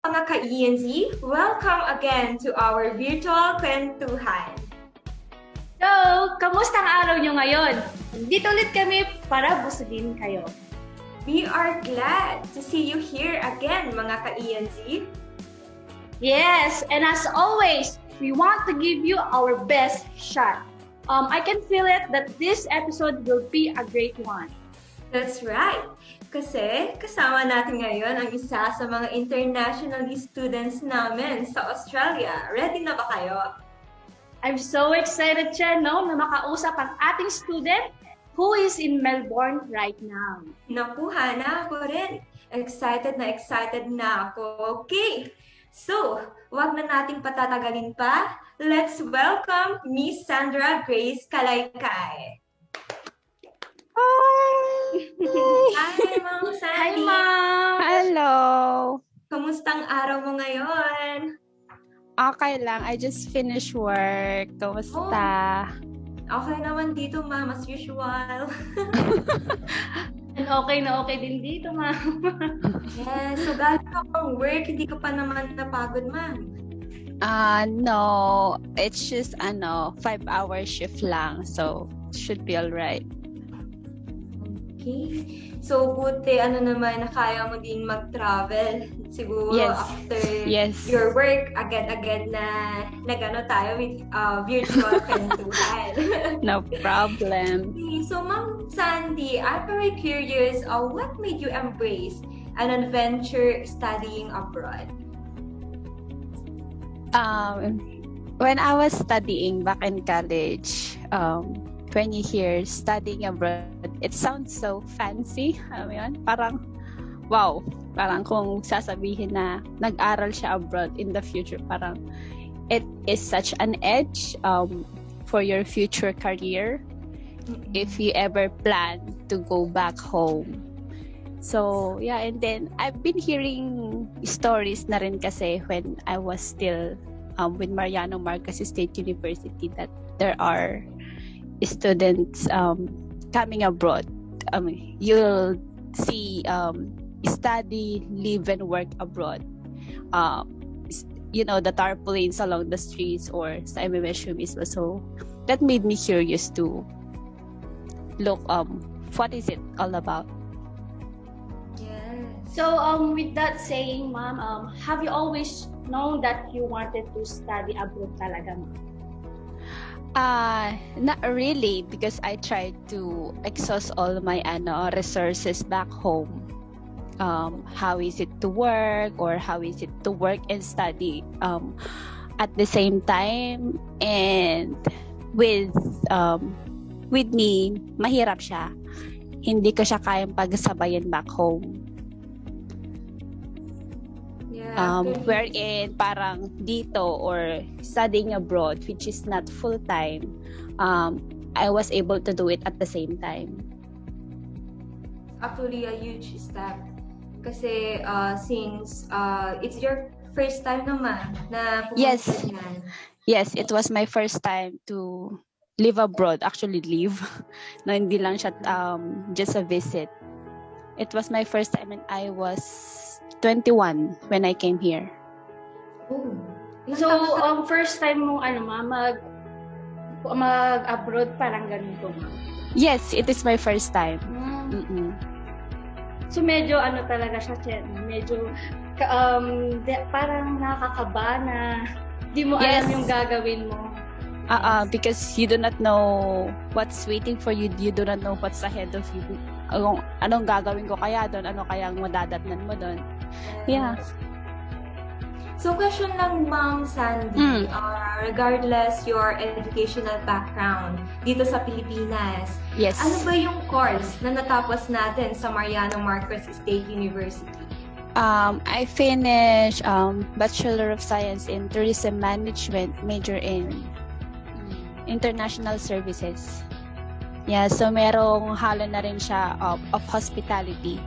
mga ka-ENZ, welcome again to our virtual Kwentuhan. So, kamusta ang araw nyo ngayon? Dito ulit kami para busugin kayo. We are glad to see you here again, mga ka-ENZ. Yes, and as always, we want to give you our best shot. I can feel it that this episode will be a great one. That's right. Kasi kasama natin ngayon ang isa sa mga international students namin sa Australia. Ready na ba kayo? I'm so excited, Chen, na makausap ang ating student who is in Melbourne right now. Nakuha na ako rin. Excited na ako. Okay, so wag na nating patatagalin pa. Let's welcome Miss Sandra Grace Kalaykay. Hi, Ma'am Sandy. Hi, Ma'am. Hello. Kamustang araw mo ngayon? Okay lang. I just finished work. Kamusta? Okay naman dito, Ma'am, as usual. And okay na okay din dito, Ma'am. Yes, so galing ka pang work, hindi ka pa naman napagod, Ma'am. No. It's just 5-hour shift lang. So, should be alright. Okay. So, buti, naman, na kaya mo din mag-travel. Siguro, Yes. after Yes. your work, agad-agad na nag-ano tayo with virtual Kwentuhan. No problem. Okay, so, Ma'am Sandy, I'm very curious, what made you embrace an adventure studying abroad? When I was studying back in college, 20 years studying abroad, it sounds so fancy. Parang, wow. Parang kung sasabihin na nag-aral siya abroad in the future, parang it is such an edge for your future career if you ever plan to go back home. So, yeah, and then I've been hearing stories na rin kasi when I was still with Mariano Marcos State University that there are students coming abroad. You'll see study, live, and work abroad. The tarpaulins along the streets or sa MMSU mismo. So that made me curious to look what is it all about. Yes. So, with that saying, Ma'am, have you always known that you wanted to study abroad talaga, Ma'am? Not really, because I tried to exhaust all my resources back home. How is it to work, or how is it to work and study at the same time? And with me, mahirap siya. Hindi ko siya kayang pagsabayan back home. Wherein parang dito or studying abroad, which is not full-time, I was able to do it at the same time. Actually, a huge step. Kasi since it's your first time naman na Yes. pumunta yan. Yes, it was my first time to live abroad. Actually, live. No, hindi lang siya just a visit. It was my first time and I was 21 when I came here. Oh. So, first time mong mag-abroad, parang ganun po, Ma'am? Yes, it is my first time. Mm. So, medyo talaga siya, Chen. Medyo parang nakakaba na di mo Yes. alam yung gagawin mo. Because you do not know what's waiting for you. You do not know what's ahead of you. Anong gagawin ko kaya doon? Ano kayang madadatnan mo doon? Yeah. So, question lang, Ma'am Sandy, regardless your educational background dito sa Pilipinas, Yes. ano ba yung course na natapos natin sa Mariano Marcos State University? I finished Bachelor of Science in Tourism Management, major in International Services. Yeah, so merong halo na rin siya of hospitality.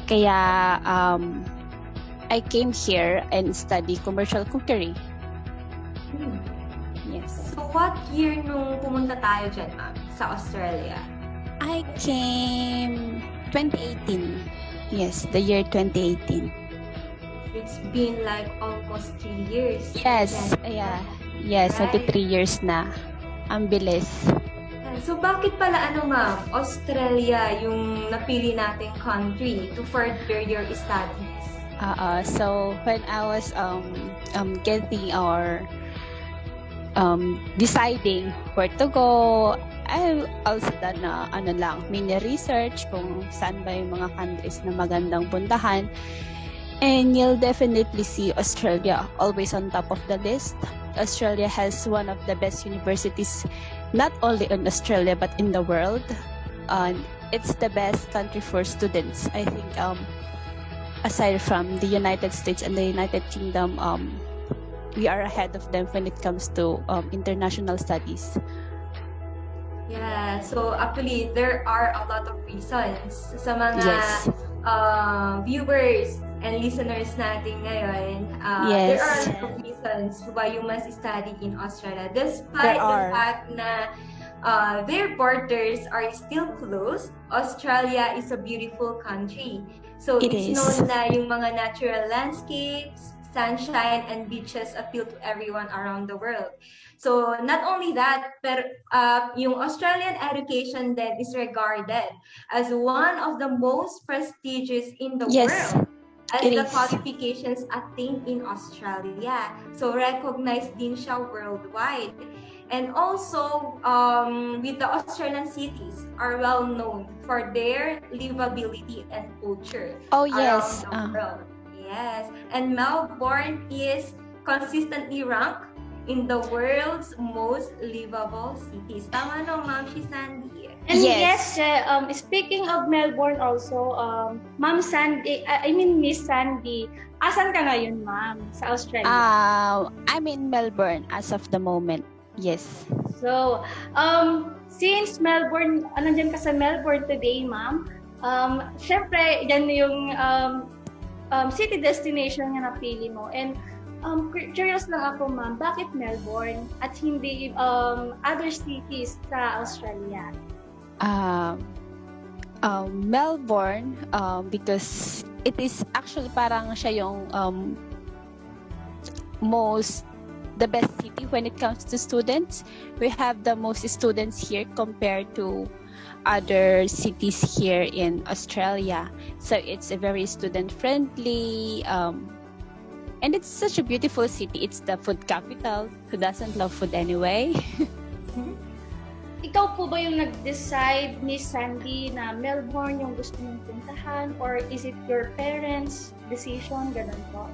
Kaya I came here and study commercial cookery. Yes. So, what year nung pumunta tayo dyan, Ma'am, sa Australia? I came 2018. Yes, the year 2018. It's been like almost 3 years. Yes, Then, yeah. Yes, right? 3 years na. Ang bilis. So bakit pala ma'am, Australia yung napili nating country to further your studies? So when I was getting or deciding where to go, I also done mini research kung saan ba yung mga countries na magandang puntahan. And you'll definitely see Australia always on top of the list. Australia has one of the best universities, not only in Australia but in the world. It's the best country for students. I think aside from the United States and the United Kingdom, we are ahead of them when it comes to international studies. Yeah, so actually there are a lot of reasons sa mga viewers and listeners natin ngayon. There are a lot of reasons why you must study in Australia, despite the fact na their borders are still closed. Australia is a beautiful country. So it's known na yung mga natural landscapes, sunshine, and beaches appeal to everyone around the world. So not only that, pero yung Australian education then is regarded as one of the most prestigious in the world. As the qualifications attained in Australia. So recognized din siya worldwide. And also, with the Australian cities are well known for their livability and culture around the world. Yes, and Melbourne is consistently ranked in the world's most livable cities. Tama no, Ma'am Sandy? And yes, speaking of Melbourne also, Ma'am Sandy, Miss Sandy, asan ka ngayon, Ma'am, sa Australia? I'm in Melbourne as of the moment. Yes. So, since Melbourne, nandiyan ka sa Melbourne today, Ma'am, syempre, yan yung city destination na napili mo. And curious lang ako, Ma'am, bakit Melbourne at hindi other cities sa Australia? Melbourne, because it is actually parang siya yung the best city when it comes to students. We have the most students here compared to other cities here in Australia. So it's a very student friendly, and it's such a beautiful city. It's the food capital. Who doesn't love food anyway? Ikaw po ba yung nag-decide, Miss Sandy, na Melbourne yung gusto mong puntahan? Or is it your parents' decision? Ganun po?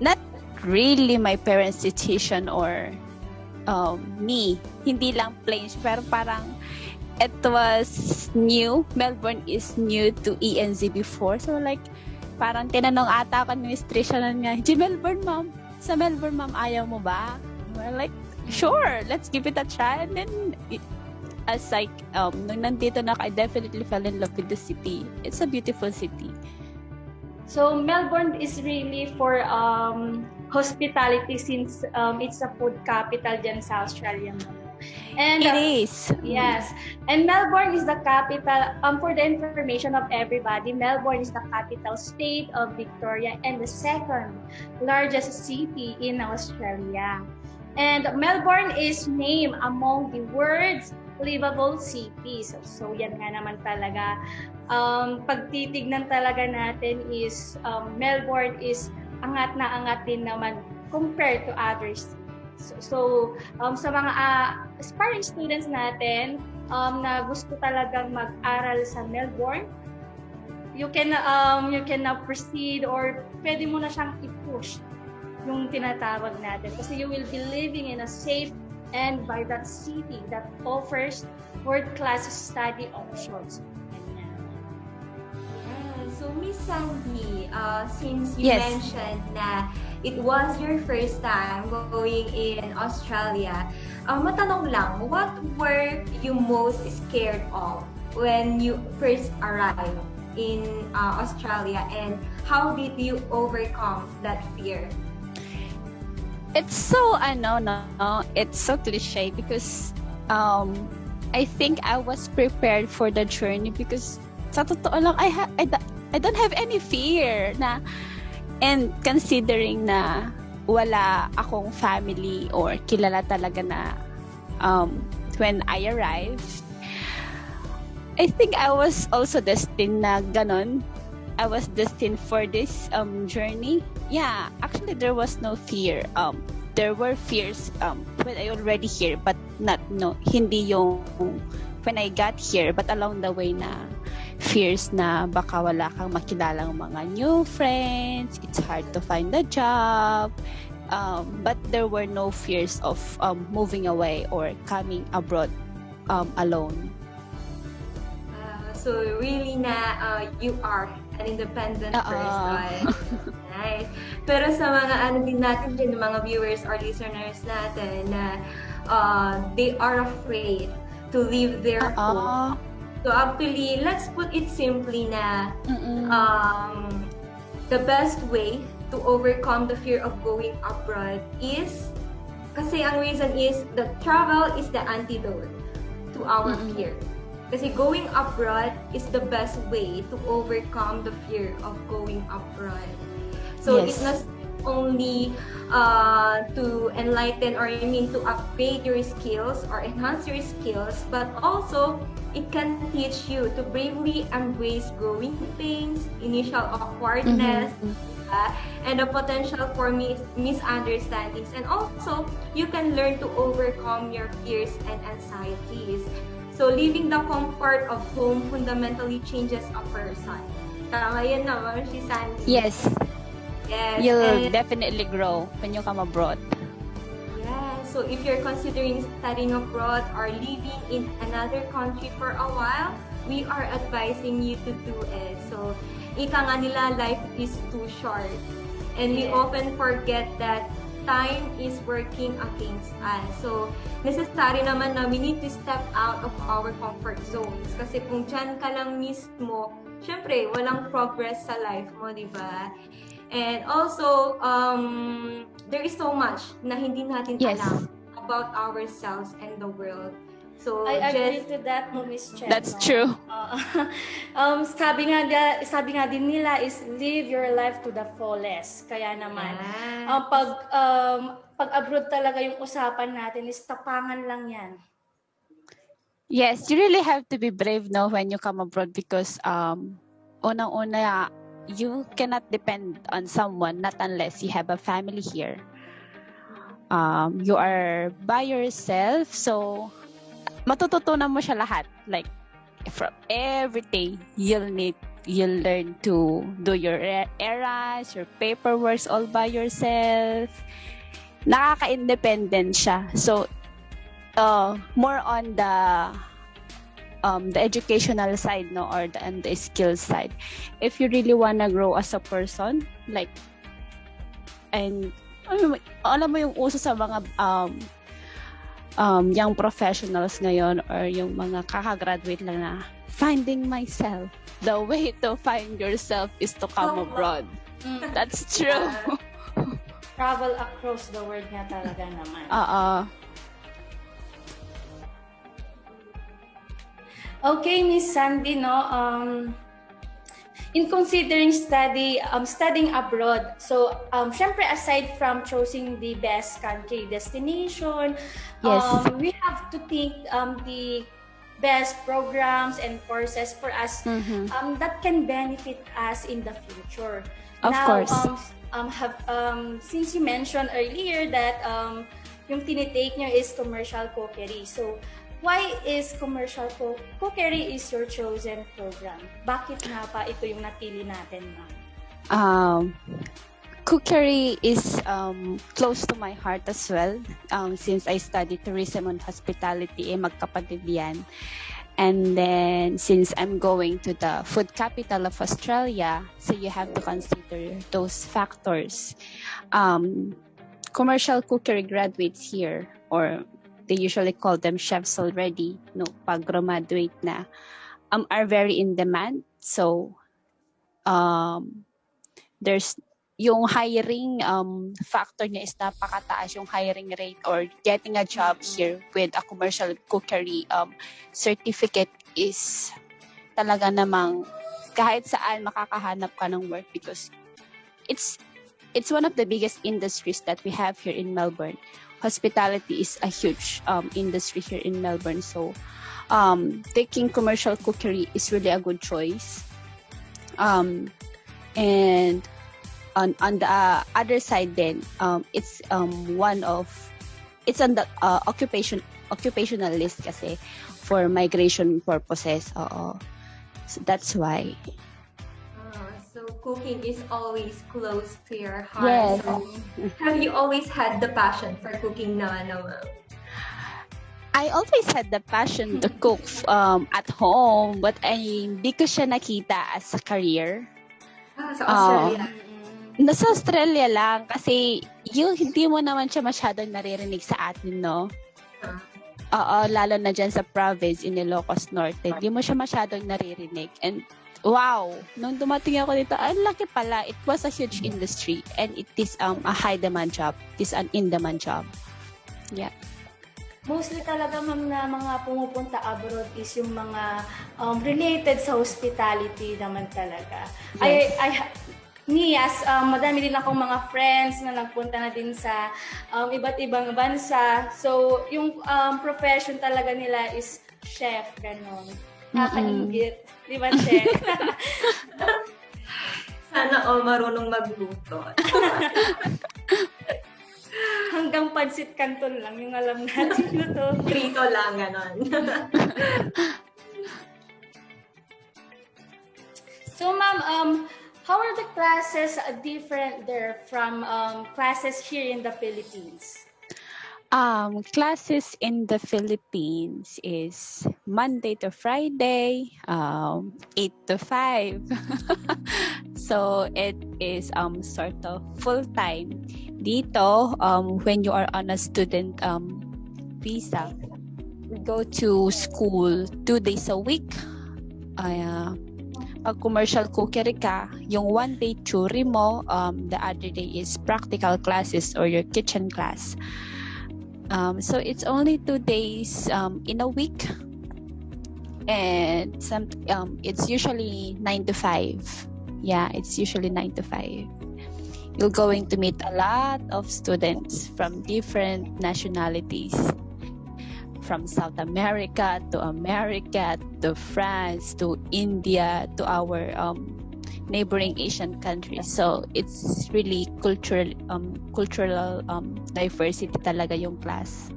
Not really my parents' decision or me. Hindi lang plain, pero parang it was new. Melbourne is new to ENZ before. So like, parang tinanong ata ako ng administration niya, Melbourne, ma'am. Sa Melbourne, ma'am, ayaw mo ba? We're like, sure, let's give it a try. And then, as like, nung nandito na ako, I definitely fell in love with the city. It's a beautiful city. So Melbourne is really for hospitality since it's a food capital dyan sa Australia. And it is. Yes. And Melbourne is the capital, for the information of everybody, Melbourne is the capital state of Victoria and the second largest city in Australia. And Melbourne is named among the world's livable cities. So yan nga naman talaga. Pagtitignan talaga natin is Melbourne is angat na angat din naman compared to others. So sa mga aspiring students natin na gusto talagang mag-aral sa Melbourne, you can now proceed or pwede mo na siyang i-push yung tinatawag natin kasi you will be living in a safe and vibrant city that offers world-class study options. So Miss Sandy, since you mentioned na it was your first time going in Australia, matanong lang, what were you most scared of when you first arrived in Australia, and how did you overcome that fear? It's so it's so cliche because I think I was prepared for the journey because sa totoo lang I don't have any fear na, and considering na wala akong family or kilala talaga na when I arrived, I think I was also destined na ganon. I was destined for this journey. Yeah, actually there was no fear. There were fears when I already here, but hindi yung when I got here, but along the way na fears na baka wala kang makilalang mga new friends, it's hard to find a job. But there were no fears of moving away or coming abroad alone. So really na you are an independent person. Nice. Pero sa mga din natin dyan, mga viewers or listeners natin na they are afraid to leave their home. So actually, let's put it simply na the best way to overcome the fear of going abroad is, kasi ang reason is the travel is the antidote to our fear. Kasi going abroad is the best way to overcome the fear of going abroad. So it's not only to enlighten or to upgrade your skills or enhance your skills, but also it can teach you to bravely embrace growing pains, initial awkwardness, and the potential for misunderstandings. And also, you can learn to overcome your fears and anxieties. So, leaving the comfort of home fundamentally changes a person. Tama yan naman, si Sandy. Yes. You'll definitely grow when you come abroad. Yeah. So, if you're considering studying abroad or living in another country for a while, we are advising you to do it. So, ika nga nila, life is too short. And we often forget that time is working against us. So, necessary naman na we need to step out of our comfort zones. Kasi kung dyan ka lang mismo, syempre, walang progress sa life mo, di ba? And also, there is so much na hindi natin alam about ourselves and the world. So, I agree to that, Miss Chen. That's true. Sabi nga din nila is live your life to the fullest. Kaya naman, pag abroad talaga yung usapan natin is tapangan lang yan. Yes, you really have to be brave now when you come abroad because unang-una, you cannot depend on someone not unless you have a family here. You are by yourself, so matututunan mo siya lahat. Like, from everything, you'll learn to do your errands, your paperwork all by yourself. Nakaka-independent siya. So, more on the educational side, no, or the skill side. If you really wanna grow as a person, like, and alam mo yung uso sa mga young professionals ngayon or yung mga kakagraduate lang na finding myself. The way to find yourself is to come abroad. That's true. Travel across the world nga talaga naman. Okay, Miss Sandy, no? In considering studying abroad, so syempre aside from choosing the best country destination, we have to think the best programs and courses for us that can benefit us in the future. Of course. Since you mentioned earlier that yung tinitake nyo is commercial cookery, so why is commercial cookery is your chosen program? Bakit nga pa ito yung napili natin, ma'am? Cookery is close to my heart as well. Since I studied tourism and hospitality, magkapatid yan. And then, since I'm going to the food capital of Australia, so you have to consider those factors. Commercial cookery graduates here, or they usually call them chefs already, no, pag graduate na, are very in demand. So, there's yung hiring factor niya is napakataas, yung hiring rate or getting a job here with a commercial cookery certificate is talaga namang kahit saan makakahanap ka ng work because it's one of the biggest industries that we have here in Melbourne. Hospitality is a huge industry here in Melbourne. So taking commercial cookery is really a good choice. And on the other side then, it's it's on the occupational list kasi for migration purposes. So that's why. So cooking is always close to your heart. Yes. So have you always had the passion for cooking naman? I always had the passion to cook at home, but hindi ko siya nakita as a career. Sa Australia. Nasa Australia lang kasi hindi mo naman siya masyadong naririnig sa atin, no? Oo, lalo na dyan sa province in Ilocos Norte. Hindi mo siya masyadong naririnig. And wow, nung dumating ako dito, ang laki pala. It was a huge industry and it is a high demand job. It is an in-demand job. Yeah. Mostly talaga ma'am na mga pumupunta abroad is yung mga related sa hospitality naman talaga. Yes. Madami din akong mga friends na nagpunta na din sa iba't ibang bansa. So, yung profession talaga nila is chef, ganon. Nakakaingit. Di ba, chef? Sana all marunong magluto. Hanggang pansit canton lang yung alam natin luto. Prito lang, ganon. So, ma'am, how are the classes different there from classes here in the Philippines? Classes in the Philippines is Monday to Friday, 8 to 5. So it is sort of full-time. Dito, when you are on a student visa, we go to school 2 days a week. Pag commercial cookery ka, yung 1 day theory mo, the other day is practical classes or your kitchen class. So it's only 2 days in a week, and it's usually 9 to 5. Yeah, it's usually 9 to 5. You're going to meet a lot of students from different nationalities. From South America to France to India to our neighboring Asian countries. So it's really cultural diversity talaga yung class.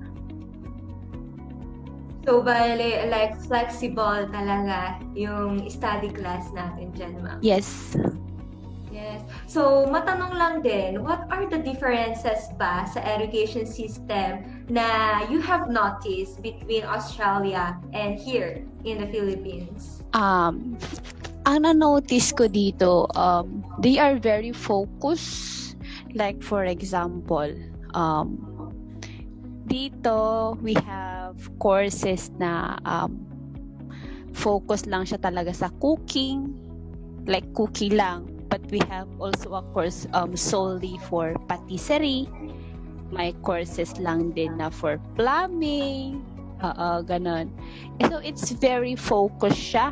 So bale, like flexible talaga yung study class natin dyan, ma'am. Yes. Yes. So, matanong lang din, what are the differences ba sa education system na you have noticed between Australia and here in the Philippines? Ang na-notice ko dito, they are very focused. Like for example, dito we have courses na focus lang siya talaga sa cooking, like cooking lang. But we have also a course solely for patisserie. May courses lang din na for plumbing. Ganon. So it's very focused siya.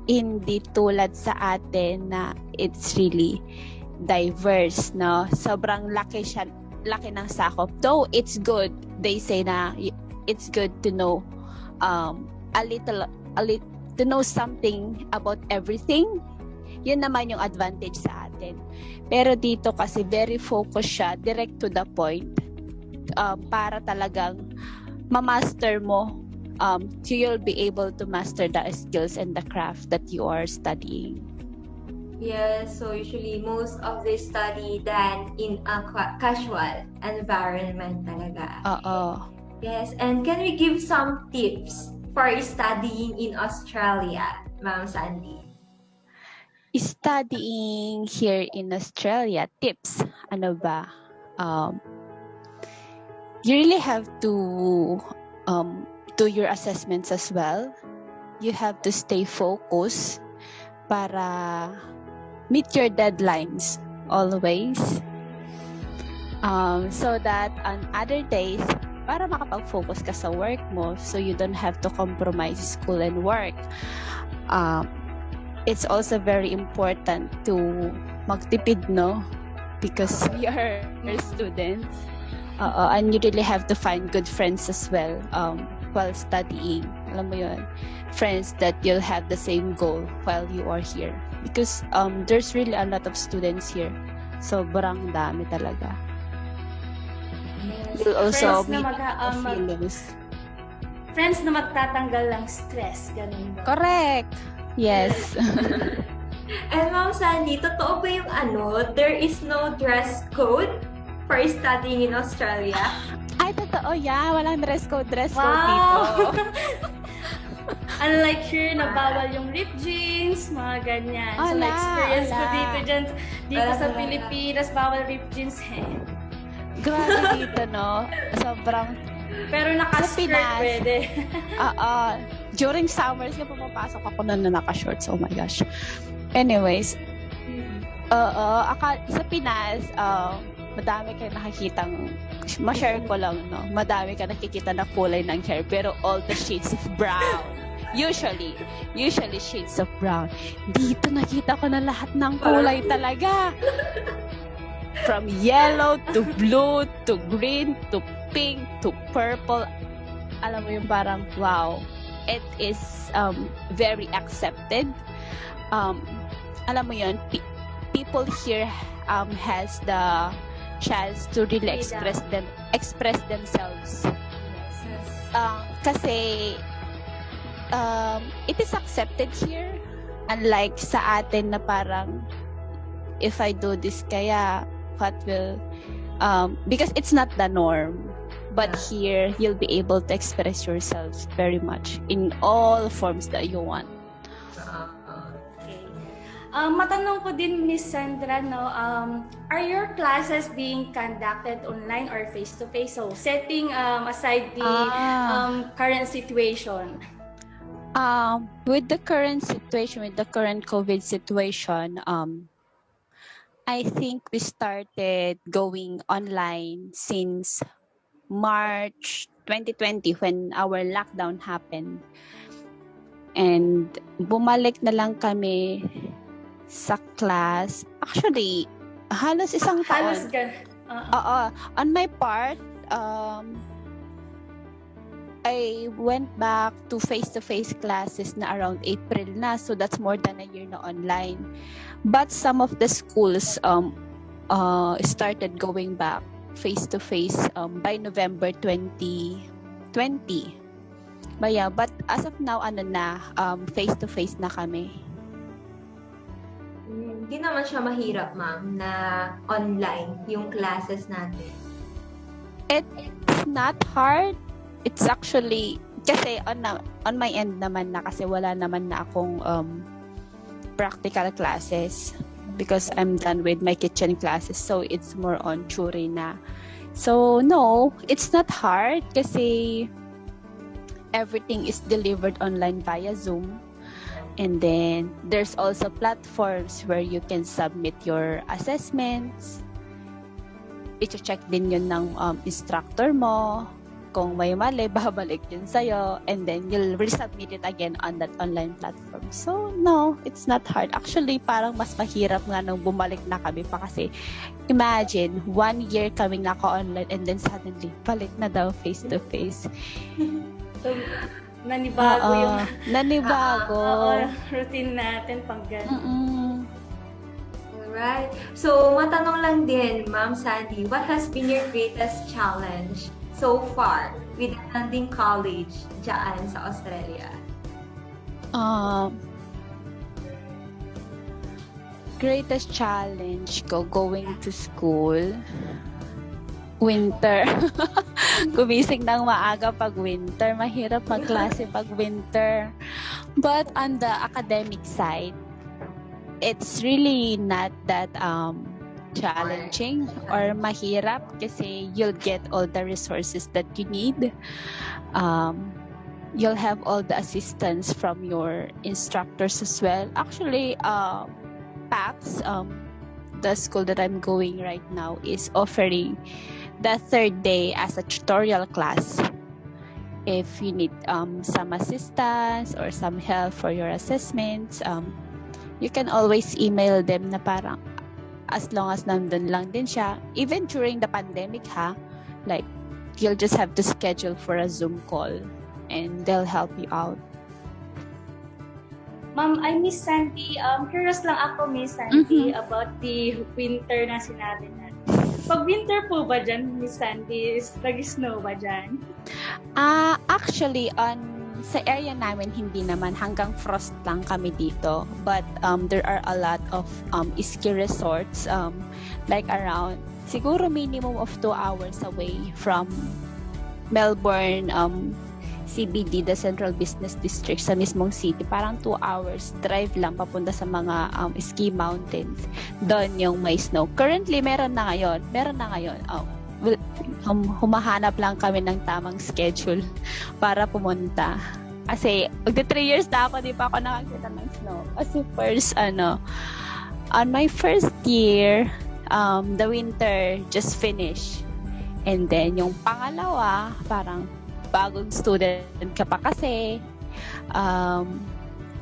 Hindi tulad sa atin na it's really diverse, no? Sobrang laki ng sakop. Though it's good, they say na it's good to know a little to know something about everything. Yun naman yung advantage sa atin. Pero dito kasi very focused siya, direct to the point, para talagang ma-master mo, you'll be able to master the skills and the craft that you are studying. Yes, so usually most of they study that in a casual environment talaga. Yes, and can we give some tips for studying in Australia, Ma'am Sandy? Studying here in Australia, tips, ano ba? You really have to do your assessments as well. You have to stay focused para meet your deadlines always. So that on other days, para makapag-focus ka sa work mo, so you don't have to compromise school and work. it's also very important to magtipid, no? Because we are students. And you really have to find good friends as well while studying. Alam mo yun? Friends that you'll have the same goal while you are here. Because there's really a lot of students here. Sobrang dami talaga. You'll also meet feelings. Friends na magtatanggal ng stress. Ganun ba? Correct. Yes. And Ma'am Sandy, totoo ba yung there is no dress code for studying in Australia? Ay, totoo yan. Walang dress code dito. Unlike here, na bawal yung ripped jeans, mga ganyan. So, na-experience ko dito sa Pilipinas, bawal ripped jeans. Grabe dito, no? Sobrang... Pero naka-skirt pwede. During summers, yung pumapasok ako na naka-shorts. Oh my gosh. Anyways, sa Pinas, madami kayo nakikitang, ma-share ko lang, no? Madami ka nakikita na kulay ng hair, pero all the shades of brown. Usually shades of brown. Dito nakita ko na lahat ng kulay talaga. From yellow to blue to green to pink to purple. Alam mo yung parang, wow. It is very accepted. Alam mo yun, people here has the chance to really express themselves. Kasi it is accepted here, unlike sa atin na parang if I do this kaya what will because it's not the norm, but here you'll be able to express yourselves very much in all forms that you want. Matanong ko din, Miss Sandra, no, are your classes being conducted online or face-to-face? So, setting aside the current situation. With the current COVID situation, I think we started going online since March 2020 when our lockdown happened. And bumalik na lang kami sa class. Actually, halos isang taon. On my part, I went back to face-to-face classes na around April na. So that's more than a year na online. But some of the schools started going back face-to-face by November 2020. But as of now, face-to-face na kami. Hindi naman siya mahirap, ma'am, na online yung classes natin. It's not hard. It's actually, kasi on my end naman na, kasi wala naman na akong practical classes because I'm done with my kitchen classes. So, it's more on theory na. So, no, it's not hard kasi everything is delivered online via Zoom. And then, there's also platforms where you can submit your assessments. I-check din yun ng instructor mo. Kung may mali, babalik yun sa'yo. And then, you'll resubmit it again on that online platform. So, no, it's not hard. Actually, parang mas mahirap nga nung bumalik na kami pa kasi imagine, 1 year kaming naka-online and then suddenly, balik na daw face-to-face. So, nanibago routine natin pang gano'n. Alright. So, matanong lang din, Ma'am Sandy, what has been your greatest challenge so far with attending college dyan sa Australia? Greatest challenge ko going to school, winter. Gumising ng maaga pag winter. Mahirap magklase pag winter. But on the academic side, it's really not that challenging or mahirap kasi you'll get all the resources that you need. You'll have all the assistance from your instructors as well. Actually, PACS, the school that I'm going right now, is offering the third day as a tutorial class. If you need some assistance or some help for your assessments, you can always email them na parang as long as nandun lang din siya. Even during the pandemic like you'll just have to schedule for a Zoom call and they'll help you out. Ma'am, Miss Sandy, curious lang ako, Miss Sandy, about the winter na sinabi natin. Pag winter po ba dyan, Miss Sandy, nag-snow ba dyan? Actually, sa area namin, hindi naman. Hanggang frost lang kami dito. But there are a lot of ski resorts, like around, siguro minimum of 2 hours away from Melbourne, CBD, the Central Business District, sa mismong city. Parang 2 hours drive lang papunta sa mga ski mountains. Doon yung may snow. Currently, meron na ngayon. Humahanap lang kami ng tamang schedule para pumunta. Kasi, magti 3 years na ako, di pa ako nakakita ng snow. Kasi first, on my first year, the winter just finished. And then, yung pangalawa, parang bagong student ka pa kasi,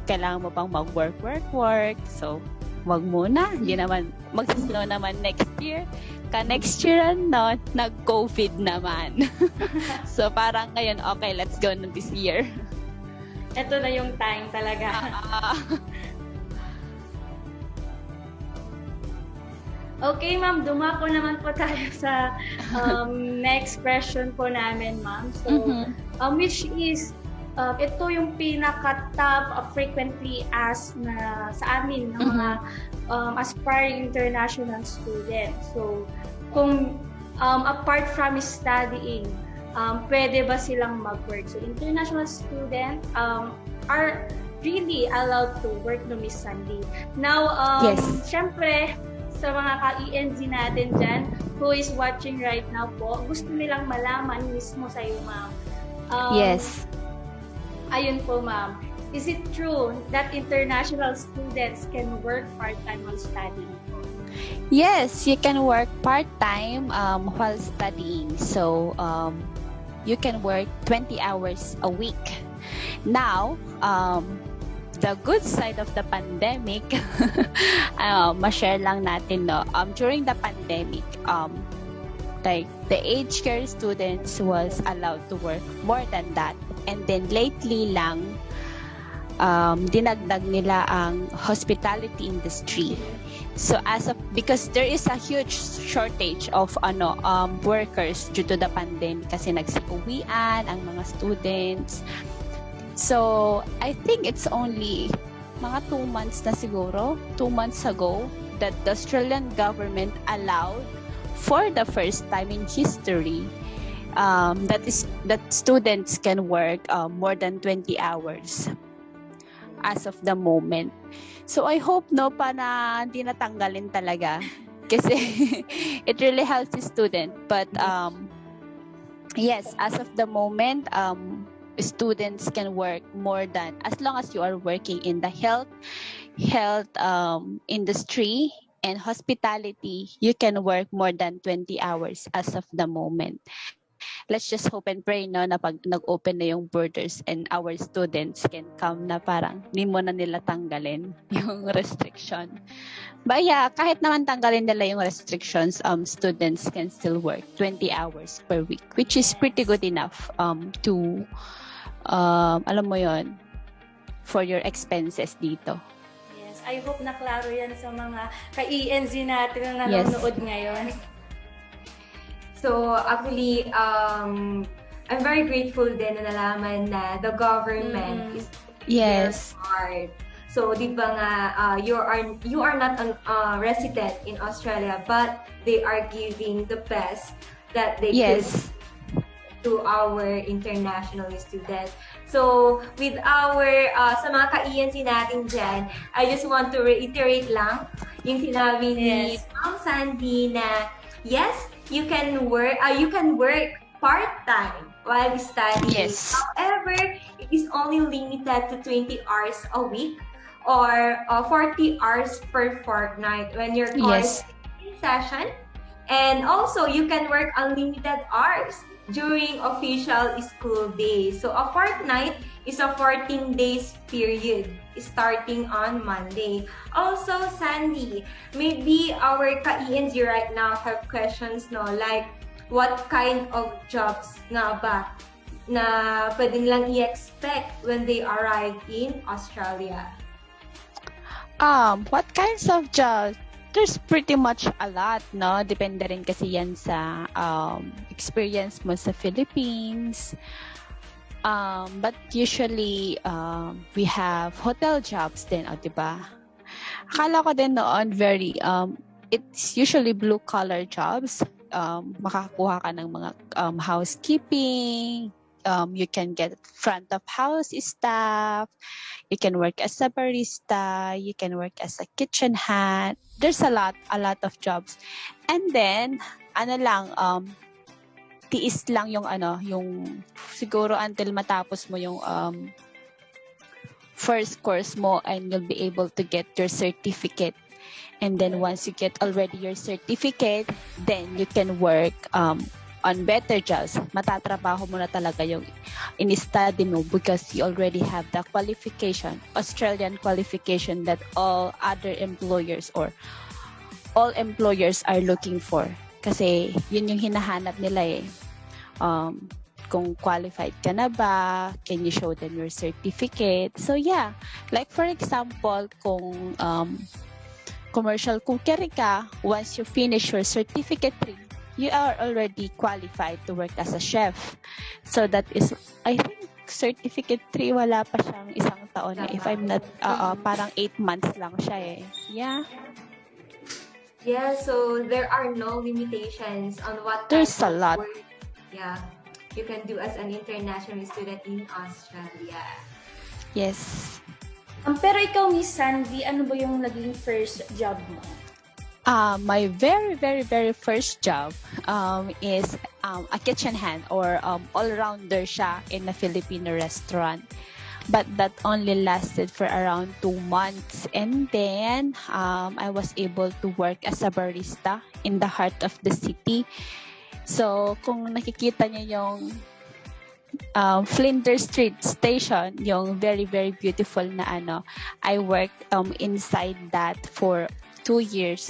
kailangan mo pang mag-work. So, wag muna. Hindi naman, mag-snow naman next year. Next year, nag-COVID naman. So, parang ngayon, okay, let's go na this year. Ito na yung time talaga. Okay, ma'am, dumako naman po tayo sa next question po namin, ma'am. So, which is, ito yung pinaka-top frequently asked na sa amin ng mga aspiring international students. So, kung apart from studying, pwede ba silang mag-work? So, international students are really allowed to work, no, Miss Sandy. Now, yes. Syempre, sa mga ka-ENZ natin dyan, who is watching right now po, gusto nilang malaman mismo sa'yo, ma'am. Yes. Ayun po, ma'am. Is it true that international students can work part-time while studying? Yes, you can work part-time while studying. So, you can work 20 hours a week. Now, the good side of the pandemic, ma-share lang natin, no? During the pandemic, like the aged care students was allowed to work more than that. And then lately lang, dinagdag nila ang hospitality industry. So because there is a huge shortage of workers due to the pandemic kasi nagsiuwian ang mga students. So, I think it's only mga 2 months na siguro, 2 months ago, that the Australian government allowed for the first time in history that students can work more than 20 hours as of the moment. So, I hope na hindi natanggalin talaga kasi it really helps the student. But yes, as of the moment, students can work more than, as long as you are working in the health industry and hospitality, you can work more than 20 hours as of the moment. Let's just hope and pray, no, na pag nag-open na yung borders and our students can come na parang hindi mo na nila tanggalin yung restriction. But yeah, kahit naman tanggalin nila yung restrictions, students can still work 20 hours per week, which is pretty good enough to alam mo yon, for your expenses dito. Yes, I hope na klaro yan sa mga ka-ENZ natin na nanonood ngayon. So, actually, I'm very grateful din na nalaman na the government is yes hard. So, di ba nga, you are not a resident in Australia, but they are giving the best that they could to our international students. So, with sa mga ka-ENZ natin dyan, I just want to reiterate lang yung sinabi ni Ma'am Sandy na, yes, you can work part-time while studying. Yes. However, it is only limited to 20 hours a week or 40 hours per fortnight when your course is in session. And also, you can work unlimited hours during official school days. So, a fortnight is a 14 days period. starting on Monday. Also, Sandy, maybe our ka-ENZ right now have questions, no? Like, what kind of jobs nga ba na pwede nilang i-expect when they arrive in Australia? What kinds of jobs? There's pretty much a lot, no? Depende rin kasi yan sa experience mo sa Philippines. But usually, we have hotel jobs din, diba? Akala ko din noon it's usually blue-collar jobs. Makakuha ka ng mga housekeeping. You can get front of house staff. You can work as a barista. You can work as a kitchen hand. There's a lot of jobs. And then, tiis lang yung siguro until matapos mo yung first course mo and you'll be able to get your certificate. And then once you get already your certificate, then you can work on better jobs. Matatrabaho mo na talaga yung in-study mo because you already have the qualification, Australian qualification that all other employers or all employers are looking for. Kasi yun yung hinahanap nila kung qualified ka na ba, can you show them your certificate? So yeah, like for example, kung commercial cookery ka, once you finish your certificate 3, you are already qualified to work as a chef. So that is, I think, certificate 3, wala pa siyang isang taon. If I'm not, parang 8 months lang siya . Yeah. Yeah, so there are no limitations on what There's a lot. Work, you can do as an international student in Australia. Yes. Pero ikaw, Miss Sandy, ano ba yung naging first job mo? My very, very, very first job is a kitchen hand or all-rounder siya in a Filipino restaurant. But that only lasted for around 2 months. And then, I was able to work as a barista in the heart of the city. So, kung nakikita niyo yung Flinders Street Station, yung very, very beautiful na I worked inside that for 2 years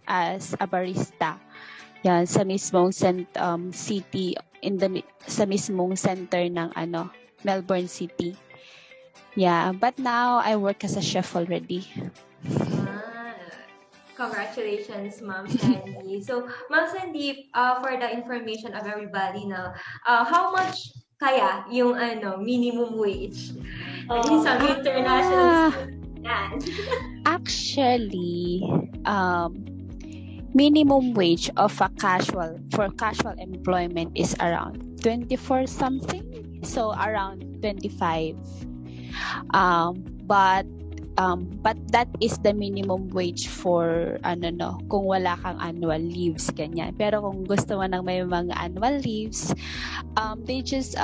as a barista. Yan, sa mismong city, sa mismong center ng Melbourne City. Yeah, but now I work as a chef already. Congratulations, Ma'am Sandy. So, Ma'am Sandy, for the information of everybody now, how much kaya yung minimum wage in some international student? Actually, minimum wage of casual employment is around 24 something, so around 25. But that is the minimum wage for kung wala kang annual leaves ganyan. Pero kung gusto mo nang may mga annual leaves, they just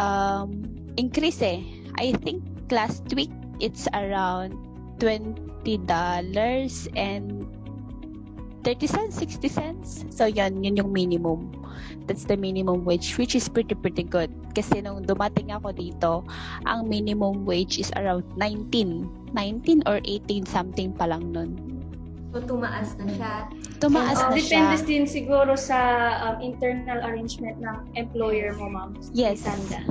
increase . I think last week it's around $20 and 30 cents, 60 cents. So yun yung minimum. That's the minimum wage, which is pretty good. Kasi nung dumating ako dito, ang minimum wage is around 19 or 18 something pa lang nun. So tumaas na siya. Tumaas na siya. Depende din siguro sa internal arrangement ng employer mo, ma'am. Yes. Sandra.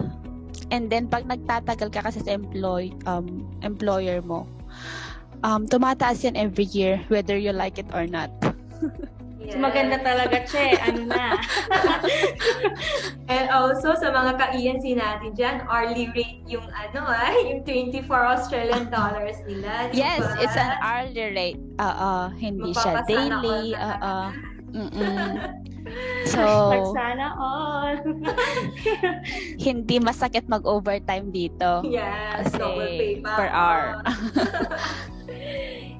And then pag nagtatagal ka kasi sa employer mo, tumataas yan every year, whether you like it or not. Yeah. So maganda talaga, Che. Na. And also, sa mga ka-ENZ natin dyan, hourly rate yung yung 24 Australian dollars nila. Diba? Yes, it's an hourly rate. Hindi siya daily. So, Sana all. hindi masakit mag-overtime dito. Yes, Kasi double pay pa. per hour.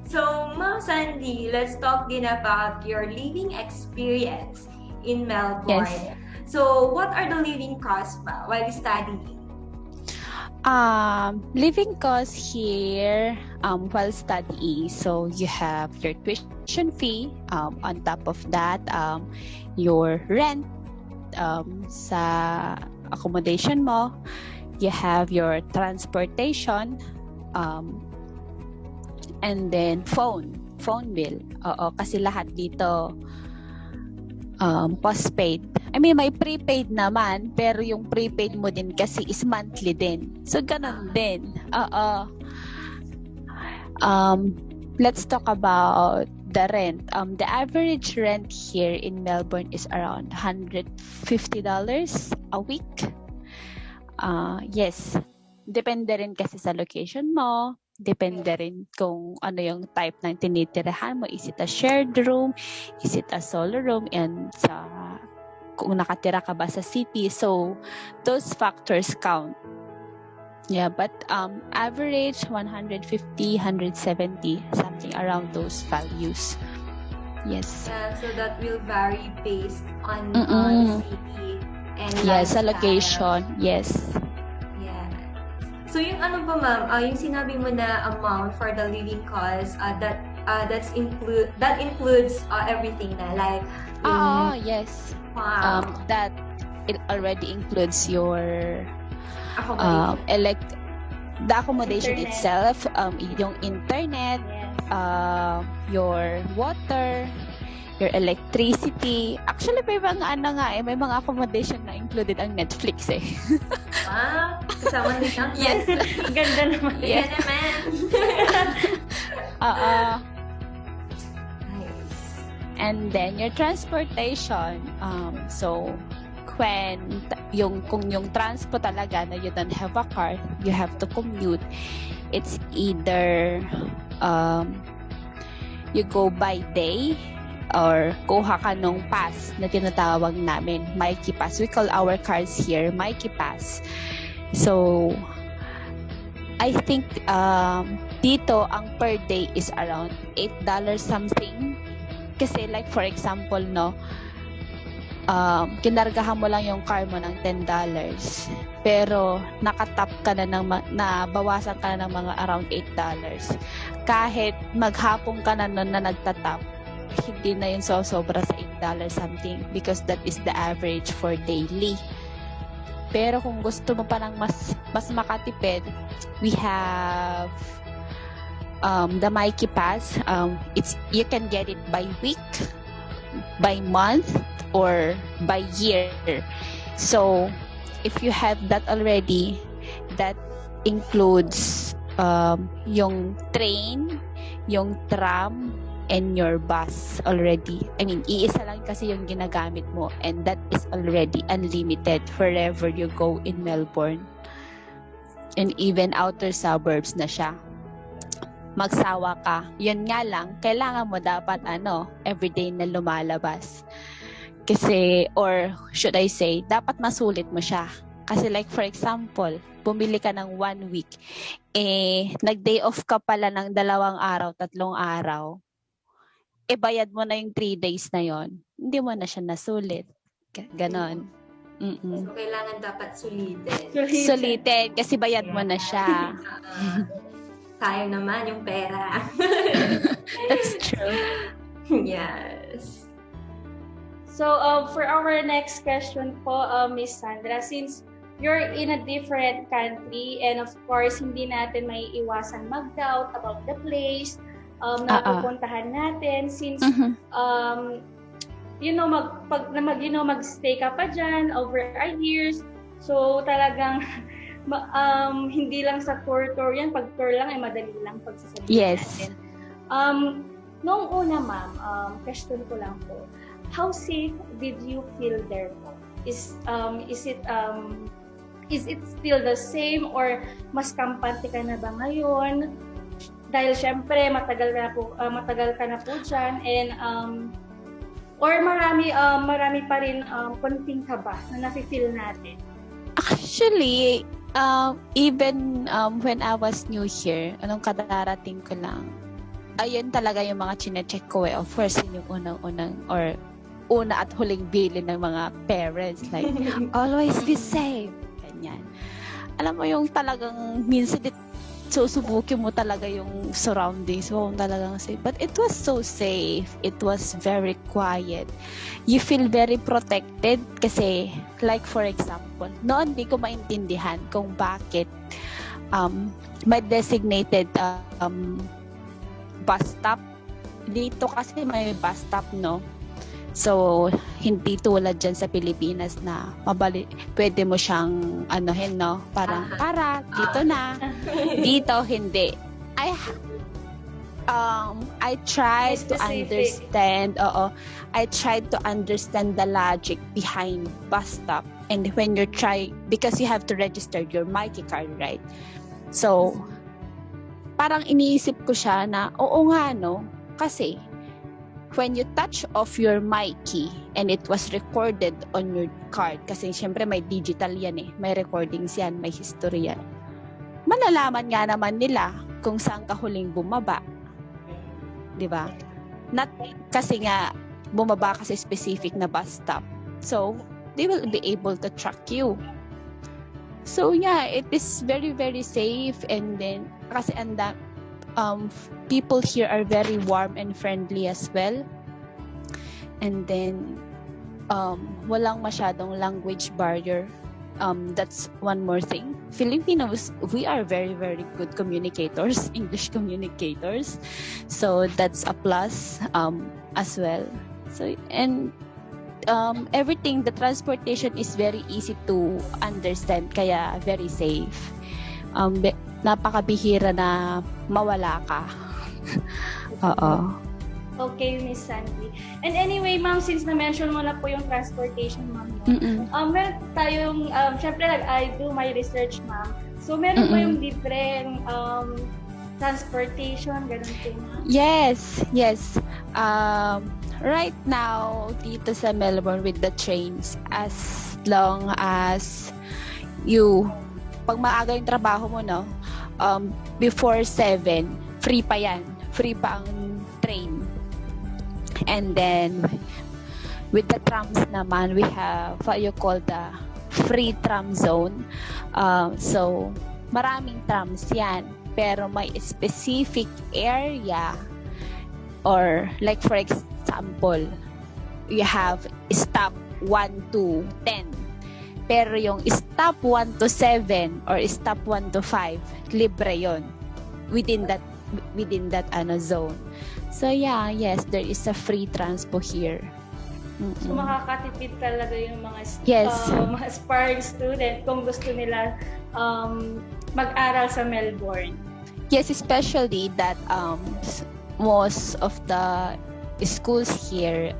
So, Ma'am Sandy, let's talk din about your living experience in Melbourne. Yes. So, what are the living costs ba while studying? Living costs here while studying. So, you have your tuition fee. On top of that, your rent sa accommodation mo. You have your transportation. And then phone bill. Oo, kasi lahat dito postpaid. I mean, may prepaid naman, pero yung prepaid mo din kasi is monthly din. So, ganun din. Oo. Let's talk about the rent. The average rent here in Melbourne is around $150 a week. Yes. Depende rin kasi sa location mo. Depende rin kung ano yung type ng tinitirahan mo. Is it a shared room? Is it a solo room? And kung nakatira ka ba sa city. So, those factors count. Yeah, but average 150, 170, something around those values. Yes. Yeah, so that will vary based on the city and yes, lifestyle. location. Yes. Yeah. So yung ano ba ma'am, yung sinabi mo na amount for the living cost, that includes everything na like yes. Wow. That it already includes your the accommodation Internet. itself, yung internet, Yes. your water, your electricity. Actually, may mga may mga accommodation na included ang Netflix eh. Kasama din ang Yes. Ganda naman. Yes. naman. Nice. And then your transportation. So when kung yung transport talaga na you don't have a car, you have to commute. It's either you go by day or kuha ka nung pass na tinatawag namin, Mikey Pass. We call our cars here Mikey Pass. So I think dito ang per day is around $8 something. Kasi like for example, no, kinargahan mo lang yung car mo ng $10. Pero nakatap ka na nabawasan ka na ng mga around $8. Kahit maghapon ka na nun na nagtatap, hindi na yun sobra sa $8 something because that is the average for daily. Pero kung gusto mo pa ng mas makatipid, we have the Mikey Pass. You can get it by week, by month, or by year. So if you have that already, that includes yung train, yung tram, and your bus already. I mean, iisa lang kasi yung ginagamit mo, and that is already unlimited wherever you go in Melbourne. And even outer suburbs na siya. Magsawa ka. Yun nga lang, kailangan mo dapat everyday na lumalabas. Kasi, or should I say, dapat masulit mo siya. Kasi like for example, bumili ka ng 1 week, nag-day off ka pala ng 2 araw, 3 araw, bayad mo na yung 3 days na yon, hindi mo na siya nasulit. Ganon. So, kailangan dapat sulitin. Sulitin, kasi bayad mo na siya. Sayang naman yung pera. That's true. Yes. So, for our next question po, Miss Sandra, since you're in a different country and of course, hindi natin may iwasan mag-doubt about the place na pupuntahan natin since, mag-stay ka pa dyan over a years. So, talagang hindi lang sa tour yan. Pag tour lang, ay madali lang pagsasabihin natin. Noong una, ma'am, question ko lang po, how safe did you feel there po? Is it still the same or mas kampante ka na ba ngayon? Dahil syempre matagal ka na po dyan and or marami pa rin konting kaba na nafe-feel natin. Actually, even when I was new here, anong kadarating ko lang, ayun talaga yung mga chine-check ko Of course, yun yung unang or una at huling bilin ng mga parents. Like, always be safe. Ganyan. Alam mo yung talagang minsan susubukin mo talaga yung surroundings mo talagang safe. But it was so safe. It was very quiet. You feel very protected kasi like for example, noon di ko maintindihan kung bakit may designated bus stop. Dito kasi may bus stop, no? So, hindi tulad dyan sa Pilipinas na pwede mo siyang anuhin, no? Parang, dito na. Dito, hindi. I tried to understand, I tried to understand the logic behind bus stop. And when you're trying, because you have to register your Mikey card, right? So, parang iniisip ko siya na, oo nga, no? Kasi, when you touch off your Mikey and it was recorded on your card, kasi syempre may digital yan may recordings yan, may history yan. Malalaman nga naman nila kung saan ka huling bumaba. Diba? Not kasi nga bumaba ka sa specific na bus stop. So, they will be able to track you. So, yeah, it is very, very safe. And then, kasi people here are very warm and friendly as well. And then, walang masyadong language barrier. That's one more thing. Filipinos, we are very, very good communicators, English communicators. So that's a plus as well. So, and everything, the transportation is very easy to understand, kaya very safe. Napakabihira na mawala ka. Oo. Okay, Miss Sandy. And anyway, ma'am, since na-mention mo na po yung transportation, ma'am, meron tayong, syempre, I do my research, ma'am. So, meron ba yung different transportation, ganun po, ma'am? Yes. Right now, dito sa Melbourne with the trains, as long as pag maaga yung trabaho mo, no, before 7, free pa yan. Free pa ang train. And then, with the trams naman, we have what you call the free tram zone. So, maraming trams yan. Pero may specific area, or like for example, you have stop 1 to 10. Pero yung stop 1 to 7 or stop 1 to 5, libre yon within that zone. So yeah, yes, there is a free transpo here. So makakatipid talaga yung mga mga aspiring student kung gusto nila mag-aral sa Melbourne. Yes, especially that most of the schools here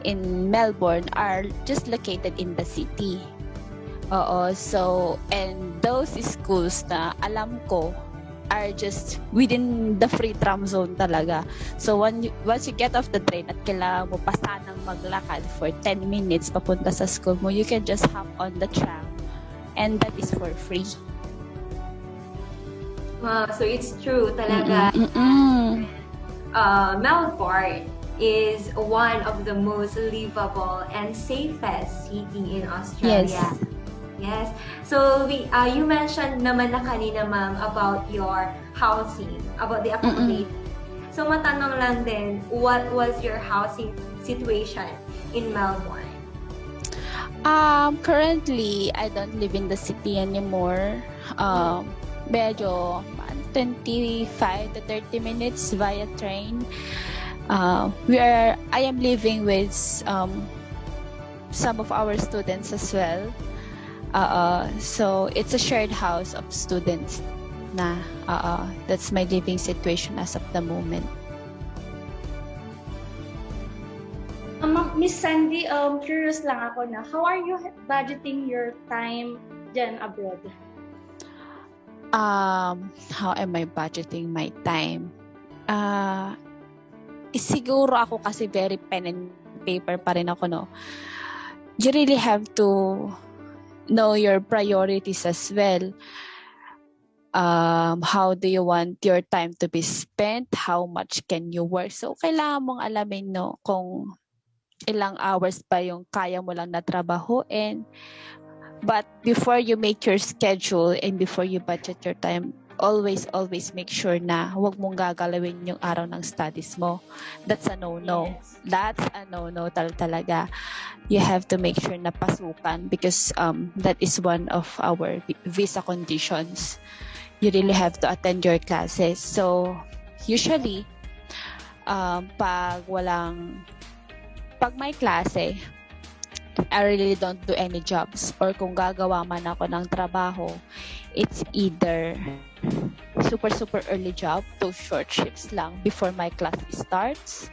in Melbourne are just located in the city. So, and those schools na alam ko are just within the free tram zone talaga. So, once you get off the train at kailangan mo pa sanang maglakad for 10 minutes papunta sa school mo, you can just hop on the tram. And that is for free. Wow, so it's true talaga. Melbourne is one of the most livable and safest city in Australia. Yes. So you mentioned naman na kanina, ma'am, about your housing, about the accommodation. So matanong lang din, what was your housing situation in Melbourne? Currently, I don't live in the city anymore. Medyo 25 to 30 minutes via train. I am living with some of our students as well. So it's a shared house of students na that's my living situation as of the moment. Miss Sandy, curious lang ako na, how are you budgeting your time dyan abroad? How am I budgeting my time? Siguro ako kasi very pen and paper pa rin ako, no? You really have to know your priorities as well. How do you want your time to be spent? How much can you work? So, kailangan mong alamin, no, kung ilang hours pa yung kaya mo lang na trabahuin. But before you make your schedule and before you budget your time, always make sure na huwag mong gagalawin yung araw ng studies mo. That's a no-no. Yes. That's a no-no talaga. You have to make sure na pasukan because that is one of our visa conditions. You really have to attend your classes. So, usually, pag may klase, I really don't do any jobs. Or kung gagawa man ako ng trabaho, it's either super early job, 2 short shifts lang before my class starts,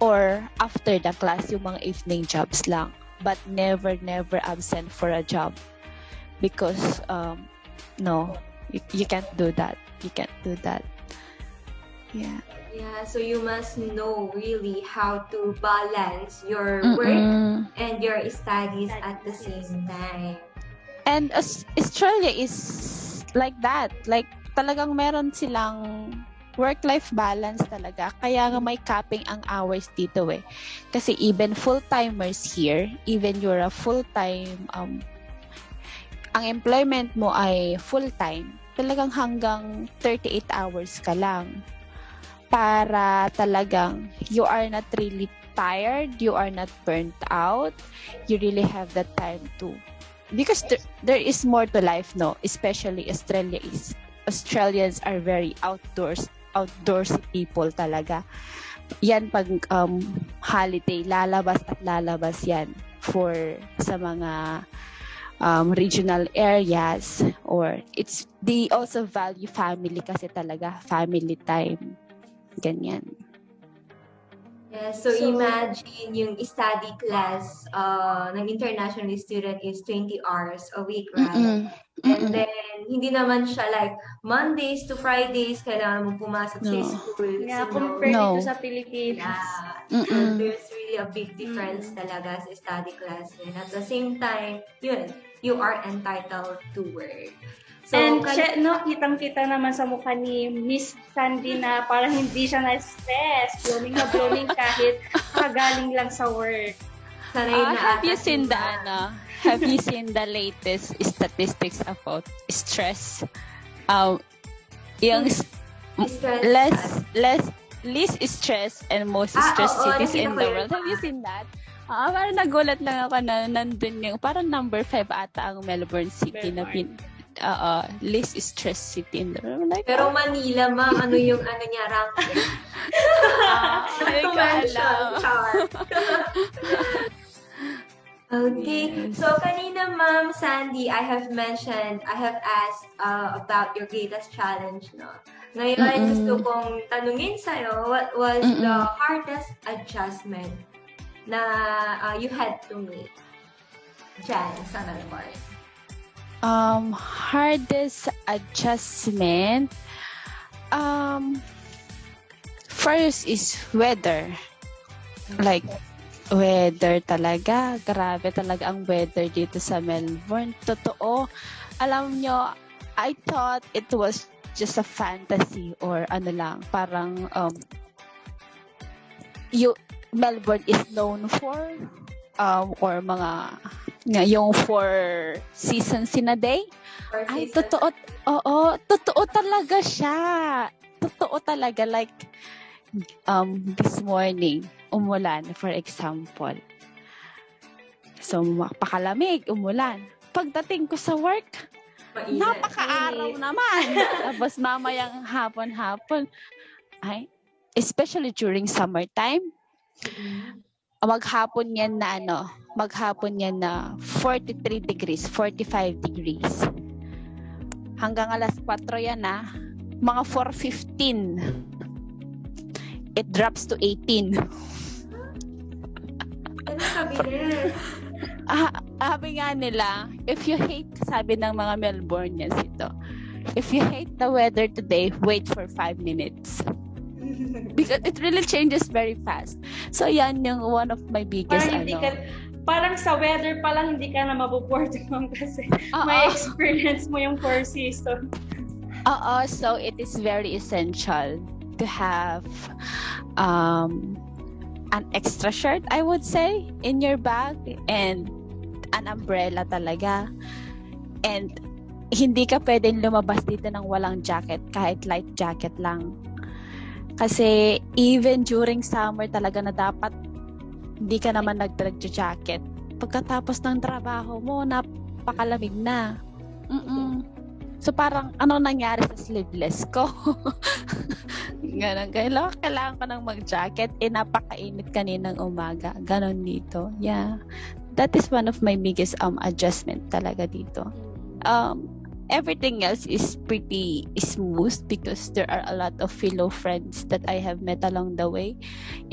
or after the class, yung mga evening jobs lang. But never absent for a job. Because, no, you can't do that. You can't do that. Yeah. Yeah, so you must know really how to balance your work and your studies at the same time. And Australia is like that. Like, talagang meron silang work-life balance talaga. Kaya nga may capping ang hours dito eh. Kasi even full-timers here, even you're a full-time, ang employment mo ay full-time, talagang hanggang 38 hours ka lang. Para talagang you are not really tired, you are not burnt out, you really have the time to, because there is more to life, no? Especially Australians are very outdoorsy people talaga. Yan pag holiday, lalabas yan sa mga regional areas, or they also value family kasi talaga, family time. Ganyan. Yeah, so imagine yung study class ng international student is 20 hours a week, right? And then, hindi naman siya like Mondays to Fridays, kailangan mo pumasok sa school. Yeah, compared to sa Philippines. Yeah. So there's really a big difference talaga sa study class. And at the same time, you are entitled to work. So, and kitang-kita naman sa mukha ni Miss Sandy na parang hindi siya na-stress. Blooming kahit kagaling lang sa work. Have you seen the latest statistics about stress? Yung least stress and most stressed cities in the world. Have you seen that? Parang nagulat lang ako na nandun yung parang number 5 ata ang Melbourne City na least stressed city in the world. Like, pero Manila, ma'am, ano yung niya ranking? Okay. So, kanina, Ma'am Sandy, I have asked about your greatest challenge, no? Ngayon, gusto kong tanungin sa'yo, what was the hardest adjustment na you had to make dyan sa Melbourne? Hardest adjustment, first is weather. Like, weather talaga. Grabe talaga ang weather dito sa Melbourne. Totoo. Alam nyo, I thought it was just a fantasy or ano lang. Parang, Melbourne is known for, or yung 4 seasons in a day. Ay, totoo. Oo, totoo talaga siya. Totoo talaga. Like, this morning, umulan, for example. So, pakalamig, umulan. Pagdating ko sa work, napaka-araw naman. Tapos mamayang hapon-hapon. Ay, especially during summertime, maghapon yan na 43 degrees, 45 degrees. Hanggang alas 4 yan mga 4:15, it drops to 18. Ano sabi Sabi nga nila, sabi ng mga Melbournians ito, if you hate the weather today, wait for 5 minutes. Because it really changes very fast. So yan yung one of my biggest parang sa weather pa lang hindi ka na mabuporto kasi may experience mo yung 4 seasons. So it is very essential to have an extra shirt, I would say, in your bag, and an umbrella talaga. And hindi ka pwedeng lumabas dito ng walang jacket, kahit light jacket lang. Kasi even during summer talaga na dapat hindi ka naman nagdrag-jacket. Pagkatapos ng trabaho mo, napakalamig na. So parang ano nangyari sa sleeveless ko? Ganon. Kailangan ko nang mag-jacket. Napakainit kaninang umaga. Ganon dito. Yeah. That is one of my biggest adjustment talaga dito. Everything else is pretty smooth because there are a lot of fellow friends that I have met along the way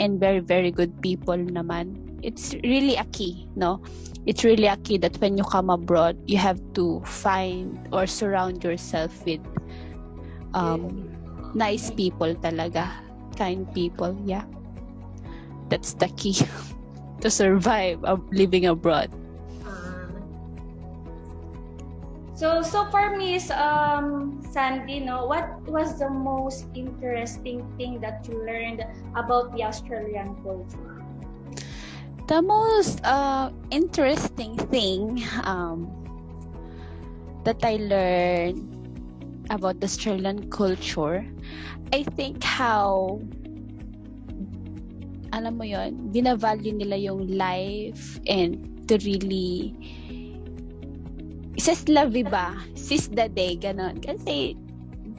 and very, very good people naman. It's really a key, no? It's really a key that when you come abroad, you have to find or surround yourself with nice people talaga. Kind people, yeah. That's the key to survive living abroad. So for Miss Sandy, no, what was the most interesting thing that you learned about the Australian culture? The most interesting thing that I learned about the Australian culture, I think how, alam mo yun, binavalue nila yung life and to really seize la vie ba? Seize the day, ganon. Kasi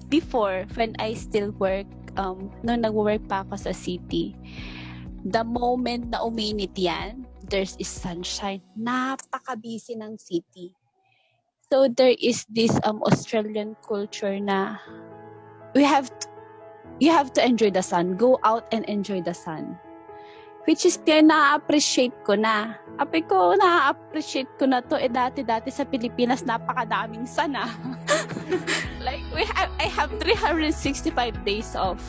before, when I still work, nung nag-work pa ako sa city, the moment na uminit yan, there's is sunshine. Napaka-busy ng city. So there is this Australian culture na you have to enjoy the sun. Go out and enjoy the sun. Which is kaya na-appreciate ko na. Na-appreciate ko na to. Dati sa Pilipinas, napakadaming sana. Like, I have 365 days of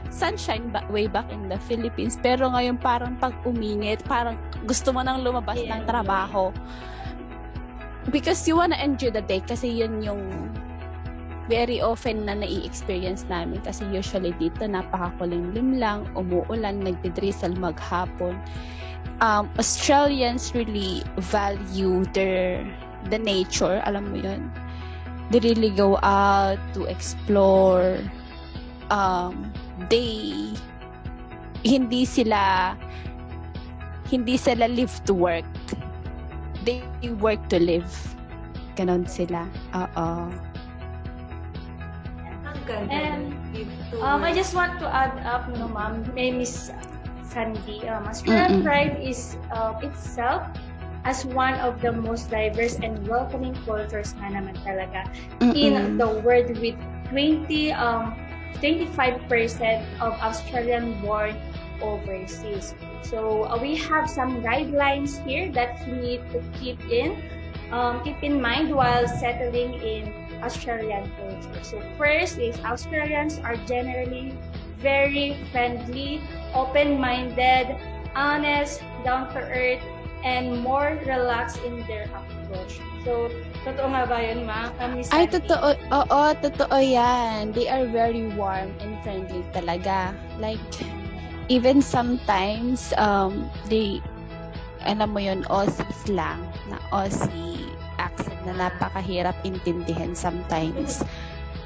sunshine way back in the Philippines. Pero ngayon, parang pag uminit, parang gusto mo nang lumabas ng trabaho. Because you wanna enjoy the day. Kasi yun yung very often na nai-experience namin kasi usually dito napakakulimlim lang, umuulan, nagdidrizzle maghapon. Australians really value the nature, alam mo yun. They really go out to explore. Hindi sila live to work. They work to live. Ganon sila. And I just want to add up, no, ma'am, Miss Sandy, Australian Pride is itself as one of the most diverse and welcoming cultures na naman talaga in the world with 25% of Australian born overseas. So we have some guidelines here that you need to keep in mind while settling in Australian culture. So first is Australians are generally very friendly, open-minded, honest, down-to-earth, and more relaxed in their approach. So, totoo nga ba yun, ma? Ay, totoo. Oo, totoo yan. They are very warm and friendly talaga. Like, even sometimes, they, alam mo yun, Aussie slang, na Aussie accent na napakahirap intindihan sometimes.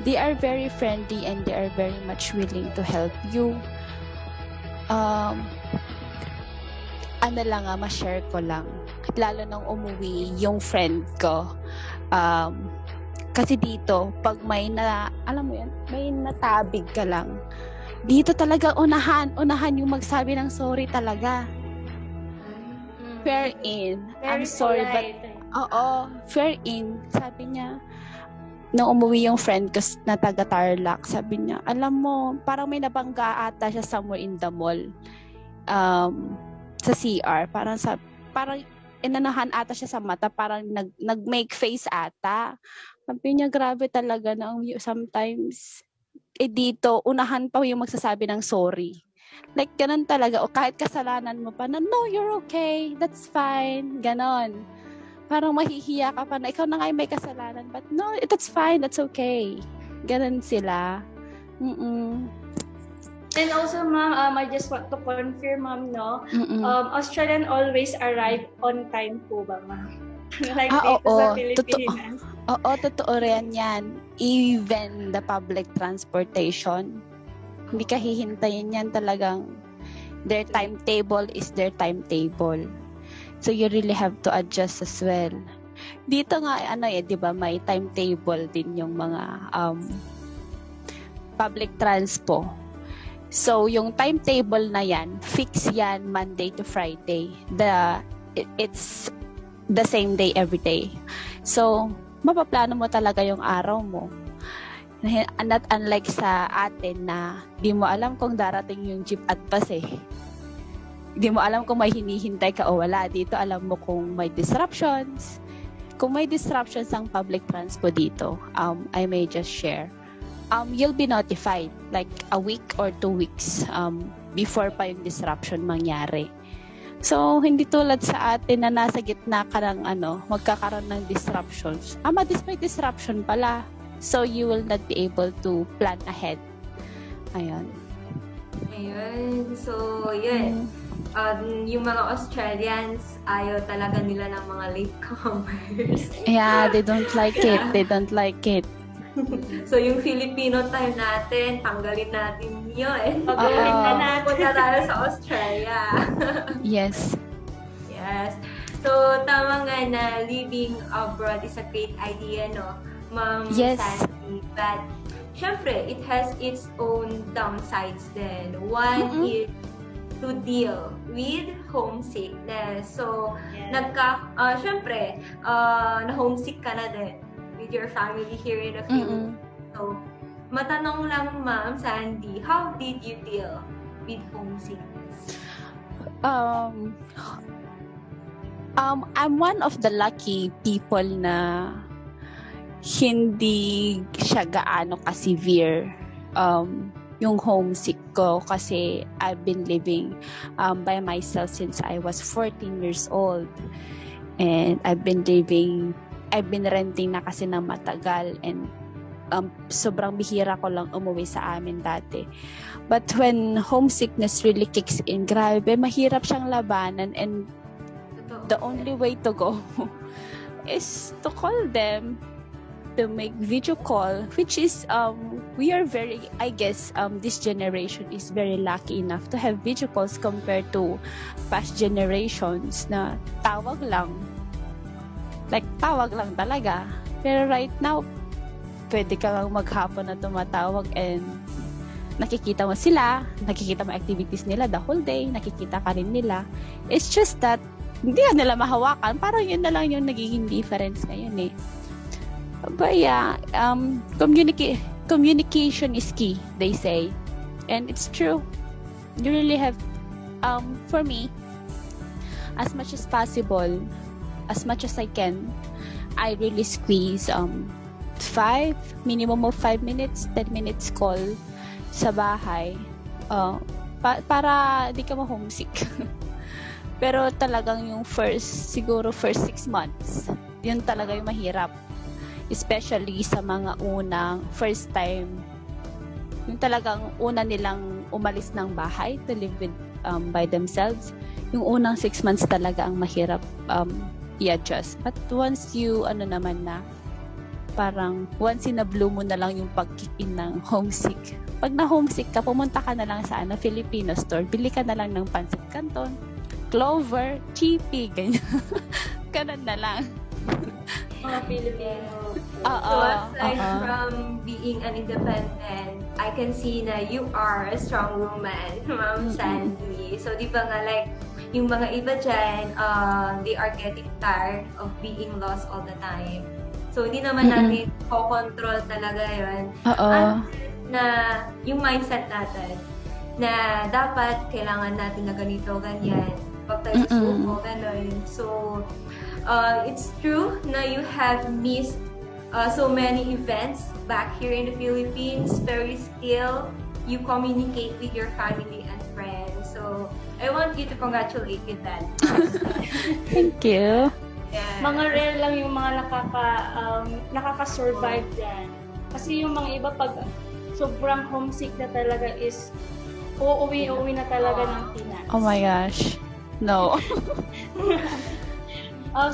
They are very friendly and they are very much willing to help you. Ma-share ko lang. Lalo nang umuwi yung friend ko. Kasi dito, pag may natabig ka lang, dito talaga unahan yung magsabi ng sorry talaga. Wherein, I'm sorry, but fair in, sabi niya, nung umuwi yung friend ko na taga Tarlac, sabi niya, alam mo, parang may nabangga ata siya somewhere in the mall, sa CR, parang inanahan ata siya sa mata, parang nag-make face ata. Sabi niya, grabe talaga na sometimes, dito, unahan pa yung magsasabi ng sorry. Like, ganun talaga, o kahit kasalanan mo pa, na, no, you're okay, that's fine, ganon. Parang mahihiya ka pa na ikaw na nga may kasalanan, but no, that's fine, that's okay. Ganun sila. And also, ma'am, I just want to confirm, ma'am, no, Australian always arrive on time po ba, ma'am? Like dito sa Pilipinas. Totoo rin yan. Even the public transportation, hindi ka hihintayin yan talagang their timetable is their timetable. So you really have to adjust as well. Dito nga, 'di ba, may timetable din yung mga public transpo. So, yung timetable na yan, fix yan Monday to Friday. It's the same day every day. So, mapaplano mo talaga yung araw mo. Not unlike sa atin na di mo alam kung darating yung jeep at bus eh. Di mo alam kung may hinihintay ka o wala. Dito alam mo kung may disruptions. Kung may disruptions ang public transport dito, I may just share. You'll be notified like a week or 2 weeks before pa yung disruption mangyari. So, hindi tulad sa atin na nasa gitna ka ng magkakaroon ng disruptions. May disruption pala. So, you will not be able to plan ahead. Ayun. So, yun. Yung mga Australians, ayaw talaga nila ng mga latecomers. Yeah, they don't like it. They don't like it. So, yung Filipino time natin, tanggalin natin yun. Punta tayo sa Australia. Yes. Yes. So, tama nga na living abroad is a great idea, no? Ma'am Sandy. But, syempre, it has its own downsides then. One is to deal with homesickness. So, syempre, na-homesick ka na din with your family here in the Philippines. So, matanong lang, Ma'am Sandy, how did you deal with homesickness? I'm one of the lucky people na hindi siya gaano ka-severe yung homesick ko kasi I've been living by myself since I was 14 years old. And I've been renting na kasi ng matagal and sobrang bihira ko lang umuwi sa amin dati. But when homesickness really kicks in, grabe, mahirap siyang labanan and the only way to go is to call them, to make video call, which is we are very, I guess this generation is very lucky enough to have video calls compared to past generations na tawag lang talaga. Pero right now, pwede ka lang maghapon na tumatawag and nakikita mo sila, nakikita mo activities nila the whole day, nakikita ka rin nila. It's just that, hindi ka nila mahawakan. Parang yun na lang yung nagiging difference ngayon eh. But yeah, communication is key, they say. And it's true. You really have, for me, as much as possible, as much as I can, I really squeeze minimum of 5 minutes, 10 minutes call sa bahay para di ka ma-homesick. Pero talagang yung siguro first 6 months, yun talaga yung mahirap. Especially sa mga unang first time, yung talagang una nilang umalis ng bahay to live with by themselves. Yung unang 6 months talaga ang mahirap i-adjust. But once you, naman na, parang once in a blue mo na lang yung pag-kick-in ng homesick. Pag na-homesick ka, pumunta ka na lang sa Filipino store, bili ka na lang ng pancit canton, clover, chippy, ganyan. Ganun na lang. Mga Filipino. So aside from being an independent, I can see na you are a strong woman, Ma'am Sandy. So di ba nga like, yung mga iba dyan, they are getting tired of being lost all the time. So hindi naman natin control talaga yun. Na yung mindset natin, na dapat kailangan natin na ganito, ganyan. Pag tayo susuko, ganun. So, it's true na you have missed so many events back here in the Philippines, very still you communicate with your family and friends. So, I want you to congratulate with that. Thank you. Yeah. Mga rare lang yung mga nakaka-survive dyan. Kasi yung mga iba pag sobrang homesick na talaga is uuwi na talaga ng Pinas. Oh my gosh. No.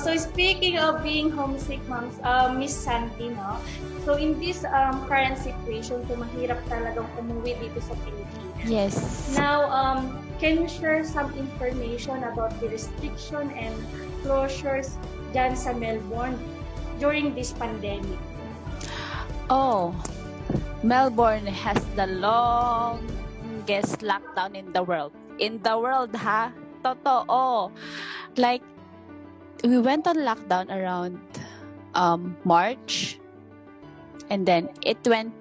So speaking of being homesick, moms, Miss Sandy, no? So in this current situation, so mahirap talagang umuwi dito sa Pilipinas. Yes. Now, can you share some information about the restriction and closures dyan sa Melbourne during this pandemic? Oh, Melbourne has the longest lockdown in the world. In the world, ha? Totoo. Like, we went on lockdown around March, and then it went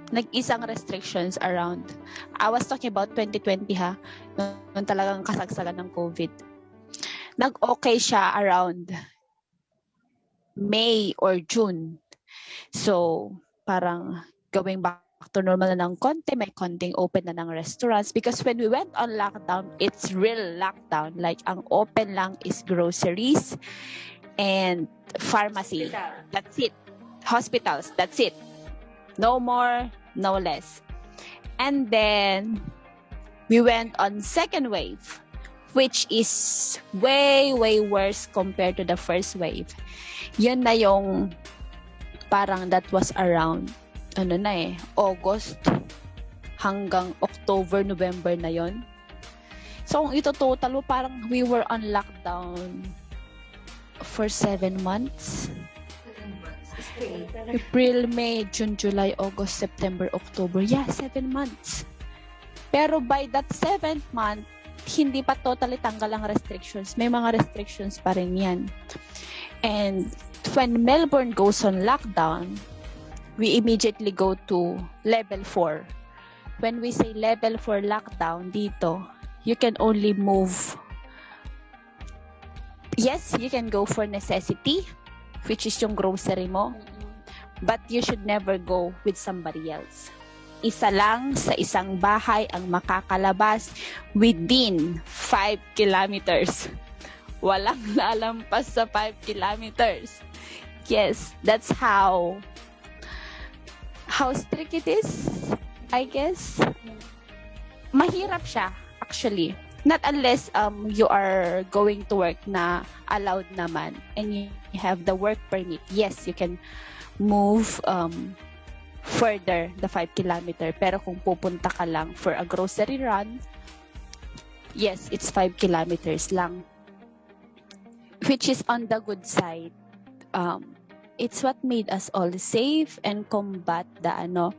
nag-isang restrictions around, I was talking about 2020, ha, nung talagang kasagsagan ng COVID. Nag-okay siya around May or June. So, parang going back to normal na ng konti, may konting open na ng restaurants, because when we went on lockdown, it's real lockdown. Like, ang open lang is groceries and pharmacy. Hospital. That's it. Hospitals, that's it. No more, no less. And then, we went on second wave, which is way, way worse compared to the first wave. Yun na yung parang that was around August hanggang October, November na yon. So, kung ito total, parang we were on lockdown for 7 months. April, May, June, July, August, September, October. Yeah, 7 months. Pero by that 7th month, hindi pa totally tanggal ang restrictions. May mga restrictions pa rin yan. And when Melbourne goes on lockdown, we immediately go to level 4. When we say level 4 lockdown dito, you can only move. Yes, you can go for necessity, which is yung grocery mo. But you should never go with somebody else. Isa lang sa isang bahay ang makakalabas within 5 kilometers. Walang lalampas sa 5 kilometers. Yes, that's how strict it is, I guess. Mahirap siya, actually. Not unless you are going to work na allowed naman and you have the work permit. Yes, you can move further the 5 kilometer. Pero kung pupunta ka lang for a grocery run, yes, it's 5 kilometers lang. Which is on the good side. It's what made us all safe and combat the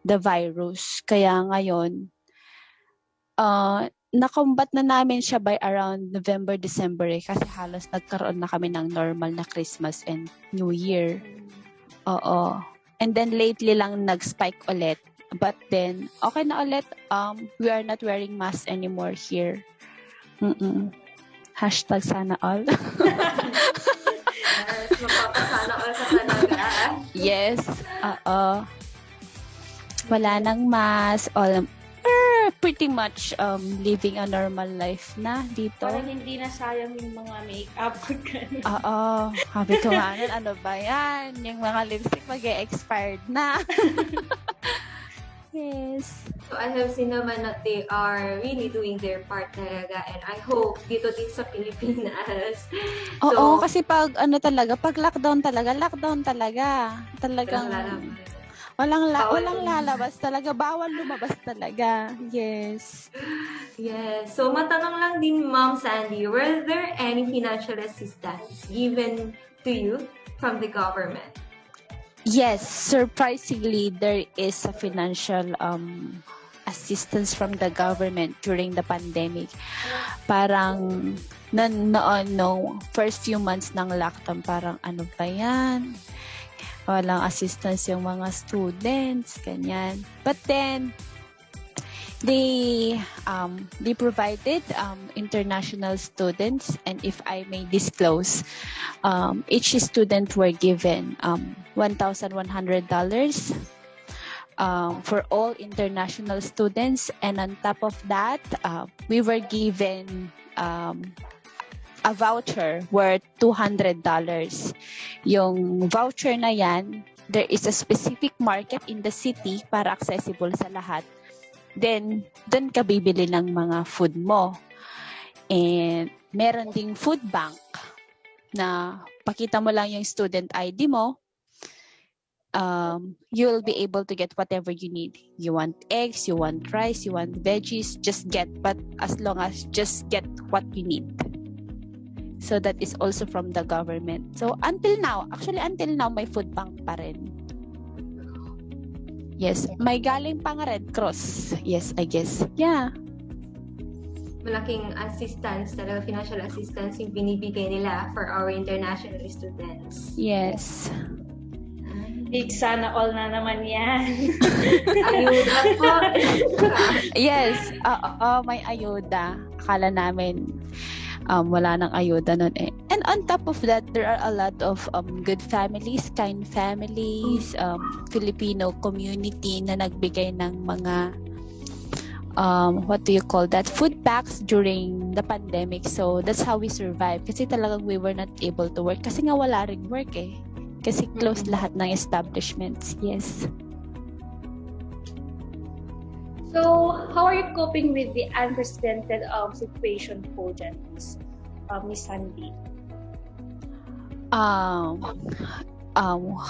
virus. Kaya ngayon, na-combat na namin siya by around November, December kasi halos nagkaroon na kami ng normal na Christmas and New Year. Oo. And then lately lang nag-spike ulit. But then, okay na ulit. We are not wearing masks anymore here. Hashtag sana all. Yes, mapapasana all ka talaga. Yes. Oo. Wala nang mask. Pretty much living a normal life na dito. Parang hindi na sayang yung mga makeup. Oo. Habi ko nga nun, ano ba yan? Yung mga lipstick mag-e-expired na. Yes. So I have seen naman that they are really doing their part talaga, and I hope dito din sa Pilipinas. Oo, kasi pag lockdown talaga. Talagang walang lalabas talaga. Bawal lumabas talaga. Yes. Yes. So matanong lang din, Ma'am Sandy, were there any financial assistance given to you from the government? Yes, surprisingly, there is a financial assistance from the government during the pandemic. Parang noon, first few months ng lockdown, parang ano ba yan? Walang assistance yung mga students, ganyan. But then, they provided international students, and if I may disclose, each student were given $1,100 for all international students, and on top of that, we were given a voucher worth $200. Yung voucher na yan, there is a specific market in the city para accessible sa lahat. Then, doon ka bibili ng mga food mo. And meron ding food bank na pakita mo lang yung student ID mo, you'll be able to get whatever you need. You want eggs, you want rice, you want veggies, just get, but as long as just get what you need. So that is also from the government. So until now, may food bank pa rin. Yes, may galing pang Red Cross. Yes, I guess. Yeah. Malaking assistance, talaga financial assistance yung binibigay nila for our international students. Yes. Big sana all na naman yan. Ayuda po. Yes, may ayuda. Akala namin wala nang ayuda nun eh. And on top of that, there are a lot of good families, kind families, Filipino community na nagbigay ng mga what do you call that? Food packs during the pandemic. So that's how we survived. Kasi talagang we were not able to work. Kasi nga wala ring work eh. Kasi closed lahat ng establishments. Yes. So, how are you coping with the unprecedented situation po dyan, Miss Sandy?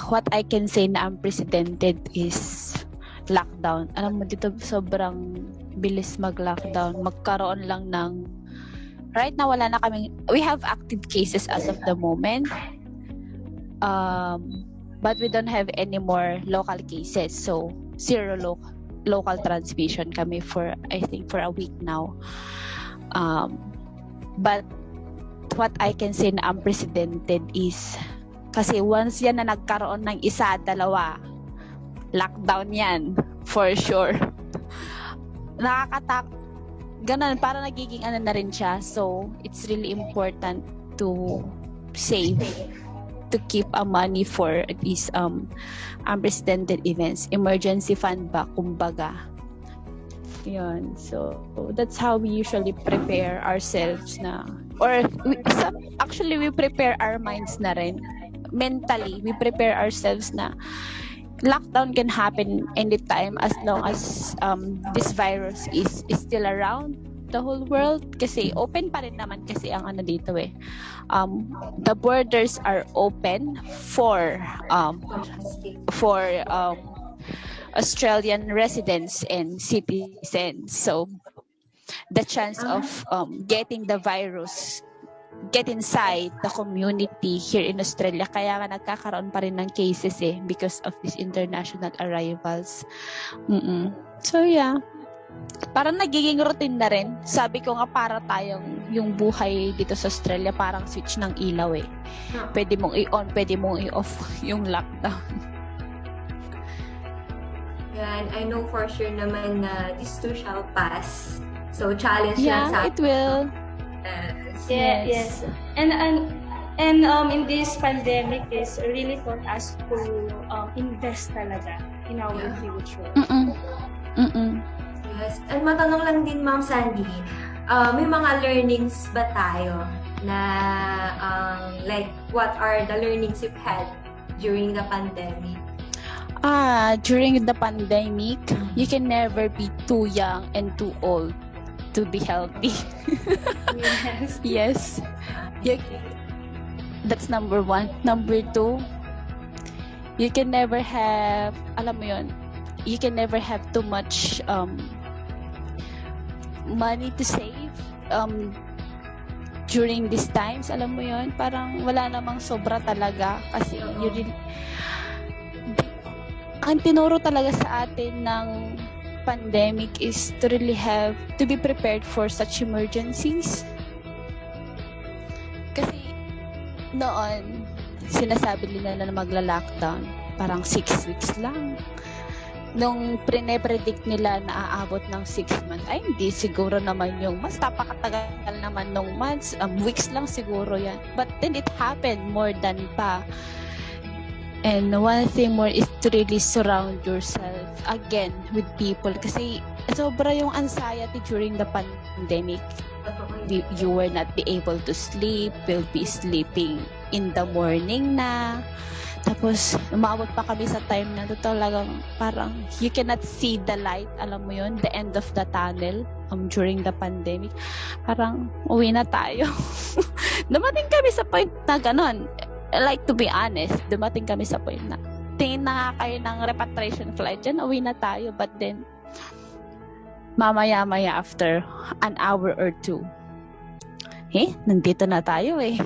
What I can say na unprecedented is lockdown. Alam mo, dito sobrang bilis mag-lockdown. Magkaroon lang ng... Right now, wala na kaming... We have active cases as of the moment. But we don't have any more local cases. So, zero local transmission kami for, I think, for a week now. But what I can say na unprecedented is kasi once yan na nagkaroon ng isa, dalawa, lockdown yan, for sure. Ganun, para nagiging ano na rin siya. So, it's really important to save, to keep money for these unprecedented events. Emergency fund ba, kumbaga. Yun. So, that's how we usually prepare ourselves na, or actually, we prepare our minds na rin. Mentally, we prepare ourselves na lockdown can happen anytime as long as this virus is still around the whole world, kasi open pa rin naman kasi ang ano dito eh. The borders are open for Australian residents and citizens. So the chance of getting the virus get inside the community here in Australia, kaya nga nagkakaroon pa rin ng cases eh because of these international arrivals. So yeah, parang nagiging routine na rin. Sabi ko nga, para tayong yung buhay dito sa Australia parang switch ng ilaw eh. Pwede mong i-on, pwede mong i-off yung lockdown. Yan, I know for sure naman na this too shall pass. So challenge lang sa it will. Yes. And in this pandemic is really taught us to invest talaga in our future. Yes. And matanong lang din, Ma'am Sandy, may mga learnings ba tayo na like what are the learnings you've had during the pandemic? During the pandemic, you can never be too young and too old to be healthy. Yes. That's number 1. Number 2, you can never have, alam mo yun, you can never have too much money to save during these times. Alam mo yun, parang wala namang sobra talaga kasi ang tinuro talaga sa atin ng pandemic is to really have to be prepared for such emergencies. Kasi noon sinasabi nila na magla-lockdown parang 6 weeks lang. Nung predict nila na aabot ng 6 months, ay hindi siguro naman yung mas napakatagal naman nung months, weeks lang siguro yan. But then it happened more than pa. And one thing more is to really surround yourself again with people kasi sobra yung anxiety during the pandemic. You will not be able to sleep, will be sleeping in the morning na. Tapos, umabot pa kami sa time na ito talagang parang you cannot see the light, alam mo yun, the end of the tunnel during the pandemic. Parang uwi na tayo. Dumating kami sa point na ganon. Like, to be honest, dumating kami sa point na tingin na kayo ng repatriation flight dyan, uwi na tayo. But then, mamaya-maya after an hour or 2, nandito na tayo eh.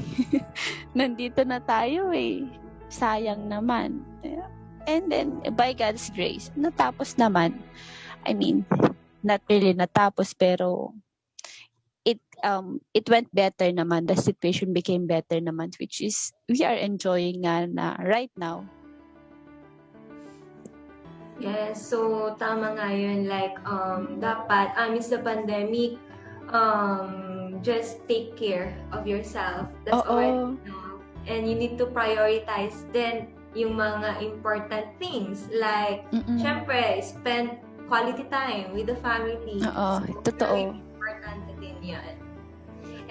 Nandito na tayo eh. Sayang naman. And then, by God's grace, natapos naman. I mean, not really natapos, pero it went better naman. The situation became better naman, which is, we are enjoying na right now. Yes, so tama nga yun. Like, dapat, amidst the pandemic, just take care of yourself. That's already enough. And you need to prioritize then yung mga important things. Like, syempre, spend quality time with the family. Oo, so, totoo. Very important din yan.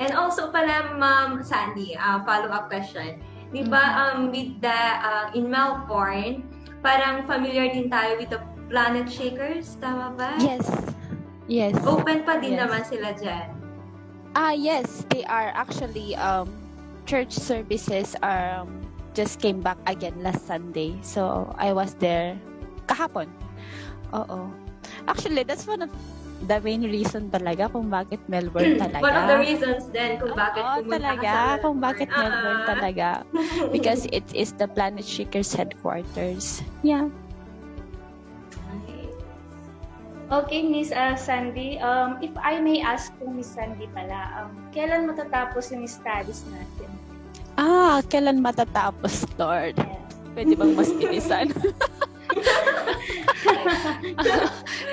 And also pala, Ma'am Sandy, follow-up question. Di ba, with the, in Melbourne, parang familiar din tayo with the planet shakers, tama ba? Yes. Open pa din naman sila dyan. Yes, they are actually church services are just came back again last Sunday. So I was there kahapon. Oo. Actually, that's one of the main reason talaga kung bakit Melbourne talaga. One of the reasons then kung bakit pumunta talaga, ka sa kung bakit Melbourne talaga. Because it is the Planet Shakers headquarters. Yeah. Okay, Miss Sandy. If I may ask po, Miss Sandy pala, kailan matatapos yung studies natin? Kailan matatapos, Lord? Yes. Pwede bang mas bilisan?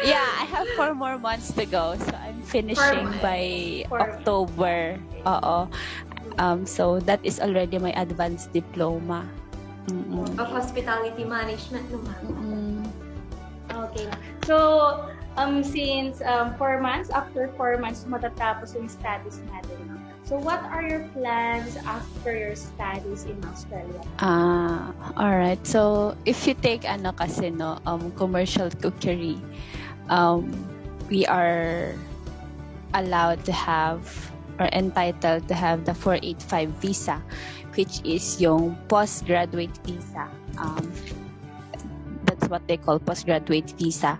Yeah, I have 4 more months to go. So I'm finishing by October. So that is already my advanced diploma. Of hospitality management naman. Okay. So, since 4 months, after 4 months, matatapos yung studies natin. So, what are your plans after your studies in Australia? Alright. So, if you take commercial cookery, we are allowed to have or entitled to have the 485 visa, which is yung postgraduate visa. That's what they call postgraduate visa.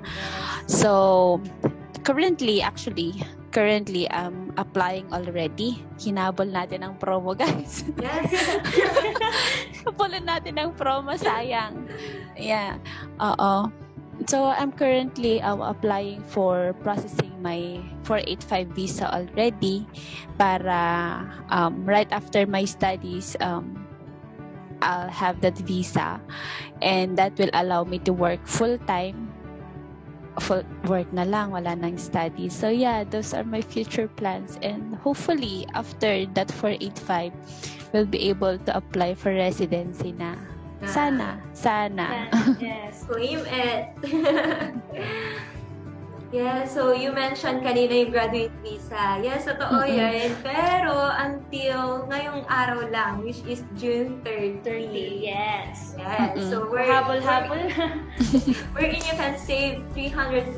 So, currently, I'm applying already. Hinabol natin ang promo, guys. Yes. Habulan natin ang promo, sayang. Yeah. So, I'm currently applying for processing my 485 visa already para right after my studies, I'll have that visa, and that will allow me to work full-time. Full work na lang, wala nang study. So yeah, those are my future plans, and hopefully after that 485 we'll be able to apply for residency na. Sana. Yes, claim it. Yeah, so you mentioned kanina yung graduate visa. Yes, totoo yan. Pero until ngayong araw lang, which is June 30. Yes. So habol-habol. Wherein you can save $350.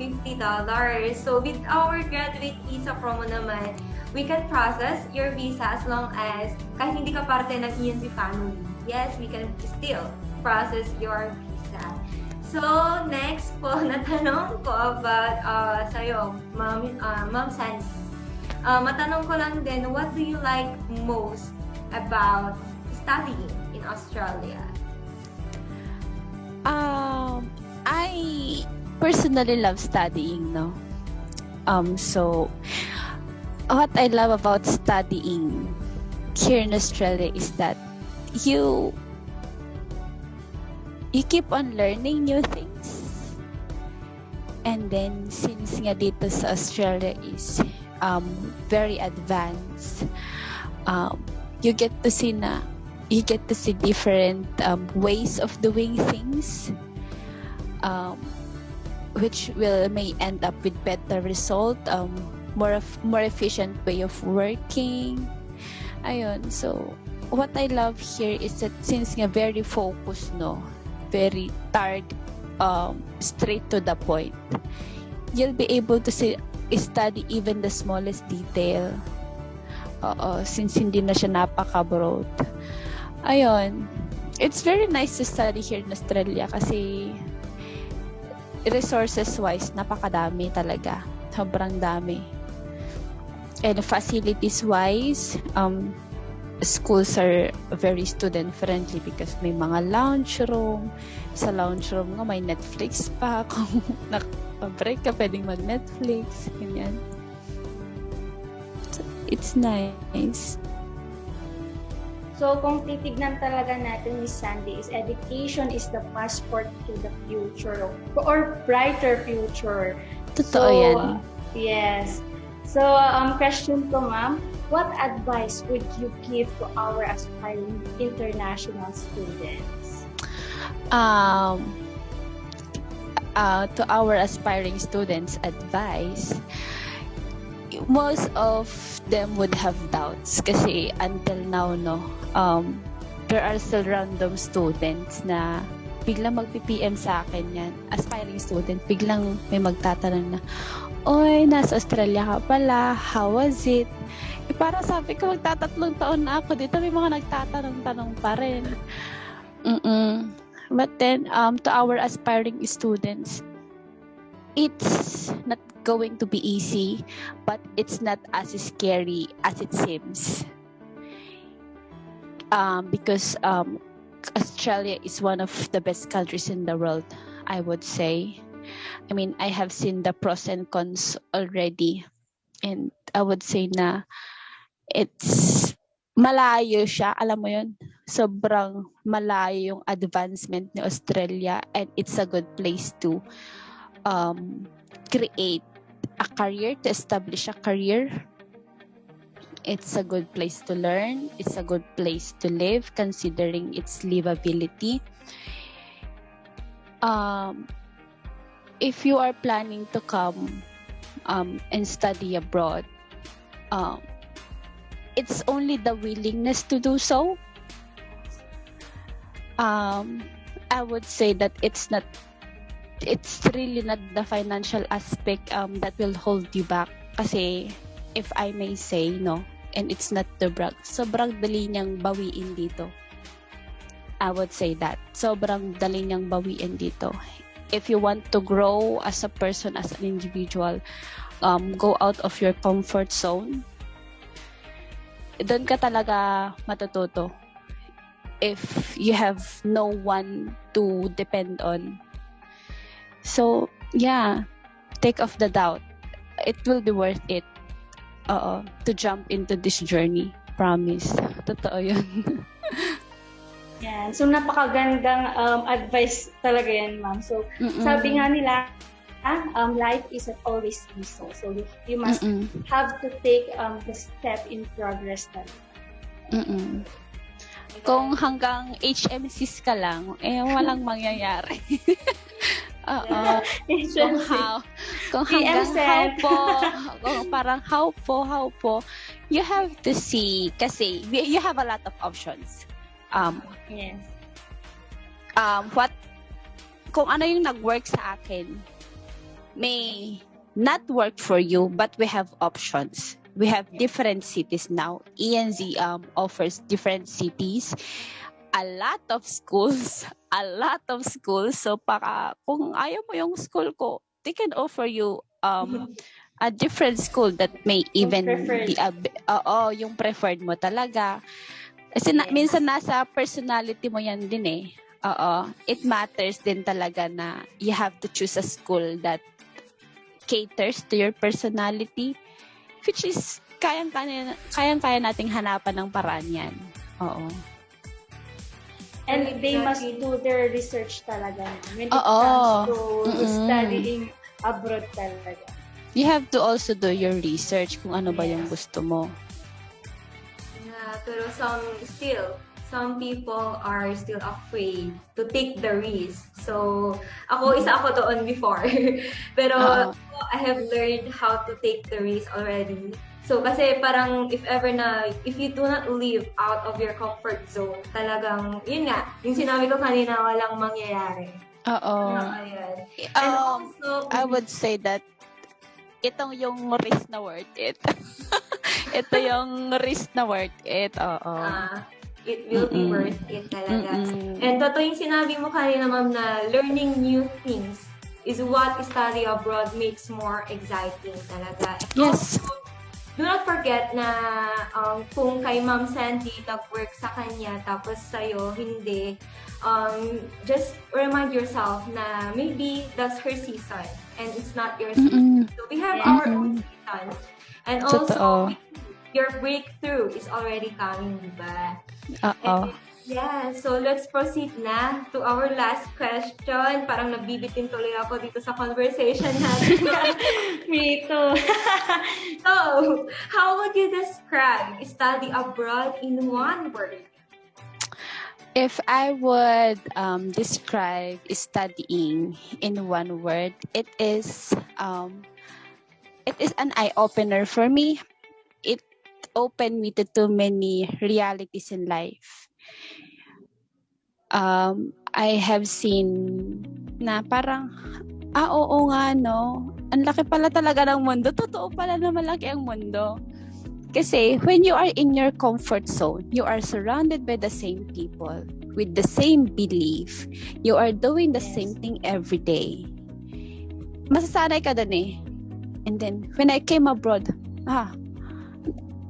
So with our graduate visa promo naman, we can process your visa as long as kahit hindi ka parte ng ENZ family. Yes, we can still process your visa. So, next po na tanong ko about sa'yo, Ma'am Sandy. Matanong ko lang din, what do you like most about studying in Australia? I personally love studying, no? So, what I love about studying here in Australia is that you keep on learning new things. And then, since nga dito sa Australia is very advanced, you get to see different ways of doing things, which may end up with better result, more efficient way of working. Ayun, so what I love here is that since nga very focused, no, very straight to the point, you'll be able to study even the smallest detail. Since hindi na siya napaka-broad. Ayun, it's very nice to study here in Australia kasi resources-wise, napakadami talaga. Sobrang dami. And facilities-wise, schools are very student-friendly because may mga lounge room. Sa lounge room nga, may Netflix pa. Kung naka-break ka, pwedeng mag-Netflix. Ganyan. So, it's nice. So, kung titignan talaga natin, Miss Sandy, is education is the passport to the future or brighter future. Totoo yan. Yes. So, question ko, ma'am, what advice would you give to our aspiring international students? To our aspiring students, advice, most of them would have doubts kasi until now, no, there are still random students na biglang magpi-PM sa akin yan, aspiring student, biglang may magtatanong na, oy, nasa Australia ka pala, how was it? Para sabi ko, magtatatlong taon na ako dito, may mga nagtatanong-tanong pa rin. But then, to our aspiring students, it's not going to be easy, but it's not as scary as it seems. Because Australia is one of the best countries in the world, I would say. I mean, I have seen the pros and cons already. And I would say na it's malayo siya. Alam mo yun? Sobrang malayo yung advancement ni Australia, and it's a good place to create a career, to establish a career. It's a good place to learn. It's a good place to live, considering its livability. If you are planning to come and study abroad, it's only the willingness to do so. I would say that it's really not the financial aspect that will hold you back. Kasi, if I may say, no, and it's not to brag, sobrang dali niyang bawiin dito. I would say that. Sobrang dali niyang bawiin dito. If you want to grow as a person, as an individual, go out of your comfort zone. Doon ka talaga matututo. If you have no one to depend on. So, yeah, take off the doubt. It will be worth it to jump into this journey. Promise. Totoo yun. Yan. So, napakagandang advice talaga yan, ma'am. So, sabi nga nila, life isn't always easy. So, you must have to take the step in progress talaga. Kung hanggang HMCs ka lang, walang mangyayari. Kung hanggang how po, you have to see, kasi you have a lot of options. Yes. Kung ano yung nag-work sa akin, may not work for you, but we have options. We have different cities now. ENZ offers different cities, a lot of schools. So, kung ayaw mo yung school ko, they can offer you a different school that may even be yung preferred mo talaga. Kasi minsan nasa personality mo yan din eh. It matters din talaga na you have to choose a school that caters to your personality, which is kayang-kaya nating hanapan ng paraan yan. Oo. And they must do their research talaga when it comes to studying abroad talaga. You have to also do your research kung ano ba yung gusto mo. Yeah, pero some people are still afraid to take the risk. So, isa ako doon before. Pero I have learned how to take the risk already. So, kasi parang if you do not live out of your comfort zone, talagang, yun nga, yung sinabi ko kanina, walang mangyayari. And also, I would say that itong yung risk na worth it. Ito yung risk na worth it. It will be worth it talaga. And totoo yung sinabi mo kanina, ma'am, na learning new things is what study abroad makes more exciting talaga. And yes. Also, do not forget na kung kay Ma'am Sandy nag-work sa kanya tapos sa'yo hindi, just remind yourself na maybe that's her season and it's not your season. So we have our own season. And also, your breakthrough is already coming, diba? Yeah, so let's proceed na to our last question. Parang nabibitin tuloy ako dito sa conversation natin. Me too. So, how would you describe study abroad in one word? If I would describe studying in one word, it is an eye-opener for me. It opened me to too many realities in life. I have seen na parang, oo nga, no? Ang laki pala talaga ng mundo. Totoo pala na malaki ang mundo. Kasi when you are in your comfort zone, you are surrounded by the same people, with the same belief. You are doing the same thing every day. Masasanay ka dun eh. And then, when I came abroad,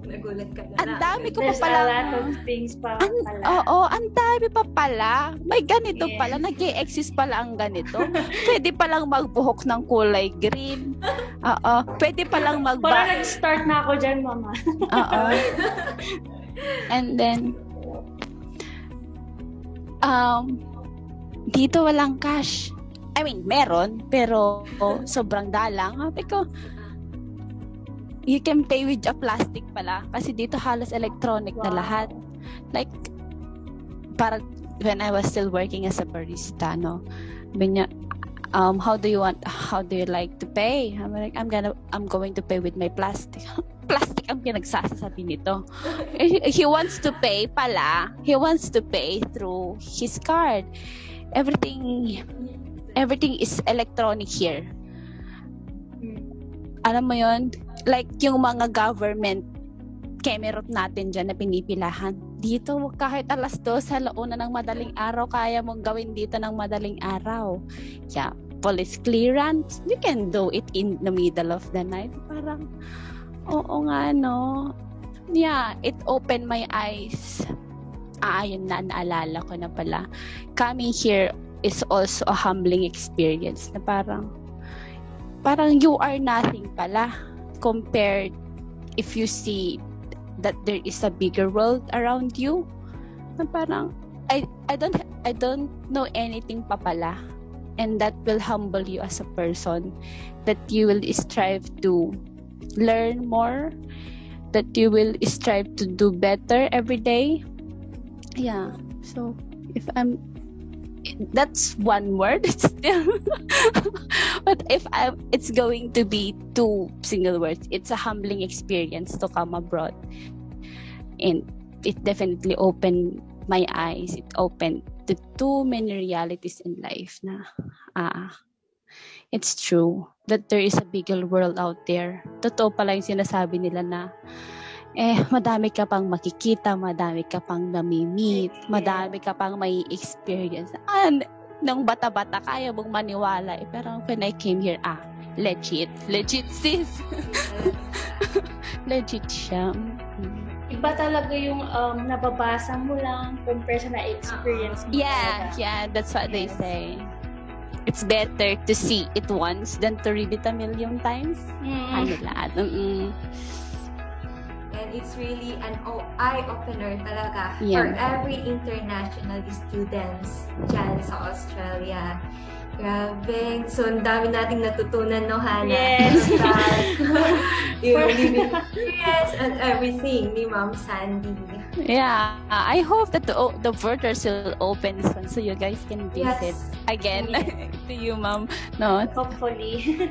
nagulat ka na. Ang dami ko There's pa pala. a lot of things pa pala. Oo, ang dami pa pala. May ganito pala. Nag-i-exist pala ang ganito. Pwede palang magbuhok ng kulay green. Oo. Pwede palang Parang nag-start na ako dyan, mama. Oo. And then, dito walang cash. I mean, meron, pero sobrang dalang. Sabi ko, you can pay with a plastic pala. Kasi dito halos electronic na lahat. Like, parang when I was still working as a barista, no? How do you like to pay? I'm like, I'm going to pay with my plastic. Plastic ang pinagsasasabi nito. He wants to pay pala. He wants to pay through his card. Everything is electronic here. Alam mo yon, like yung mga government kemerot natin dyan na pinipilahan. Dito, kahit 2:00 sa launa ng madaling araw, kaya mong gawin dito ng madaling araw. Yeah, police clearance, you can do it in the middle of the night. Parang, oo nga, no? Yeah, it opened my eyes. Ayun na, naalala ko na pala. Coming here is also a humbling experience na parang you are nothing pala compared if you see that there is a bigger world around you. Na parang I don't know anything pa pala, and that will humble you as a person, that you will strive to learn more, that you will strive to do better every day. Yeah, so that's one word still. But if it's going to be 2 single words, it's a humbling experience to come abroad. And it definitely opened my eyes. It opened to too many realities in life na it's true that there is a bigger world out there. Totoo pala yung sinasabi nila na madami ka pang makikita, madami ka pang nami-meet, madami ka pang may experience. Nung bata-bata, kaya mong maniwala. Pero when I came here, legit sis. Legit siya. Iba talaga yung nababasa mo lang compare sa na-experience mo. Yeah, that's what they say. It's better to see it once than to read it a million times. And it's really an eye-opener talaga for every international students dyan sa Australia. Grabe. So, ang dami nating natutunan, no, Hannah? Yes. Yung living experience and everything ni Ma'am Sandy. Yeah. I hope that the borders will open this one so you guys can visit again to you, Ma'am. No? Hopefully.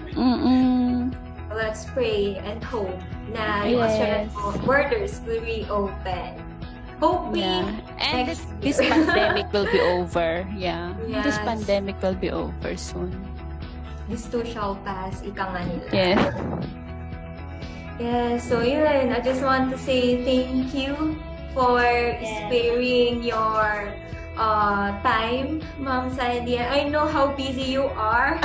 Let's pray and hope na yung Australian borders will reopen. Hoping and this pandemic will be over. Yeah. Yes. This pandemic will be over soon. This too shall pass, ika nga nila. Yeah. Yeah, so yun, I just want to say thank you for sparing your time, Ma'am Sandy. I know how busy you are.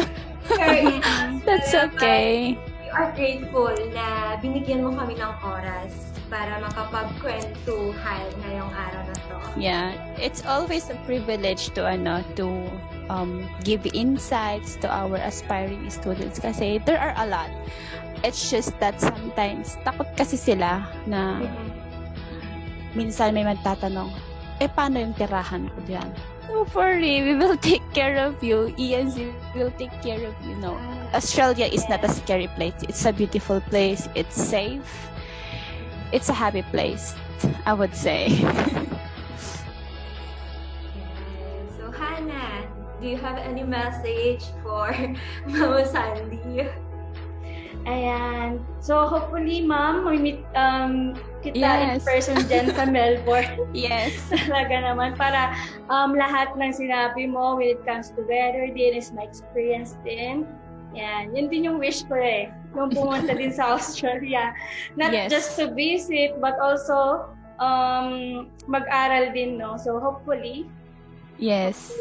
That's okay. You are grateful na binigyan mo kami ng oras para makapagkwentuhan ngayong araw na to. Yeah, it's always a privilege to give insights to our aspiring students kasi there are a lot. It's just that sometimes takot kasi sila na minsan may magtatanong, paano yung tirahan ko diyan? Don't worry, we will take care of you. ENZ will take care of you. No, Australia is not a scary place. It's a beautiful place. It's safe. It's a happy place, I would say. So, Hannah, do you have any message for Mama Sandy? Ayan. So, hopefully, Ma'am, we meet kita in person dyan sa Melbourne. Yes. Talaga naman. Para lahat ng sinabi mo when it comes to weather din is my experience din. Yan. Yan din yung wish ko nung pumunta din sa Australia. Not just to visit, but also mag-aral din, no? So, hopefully. Yes.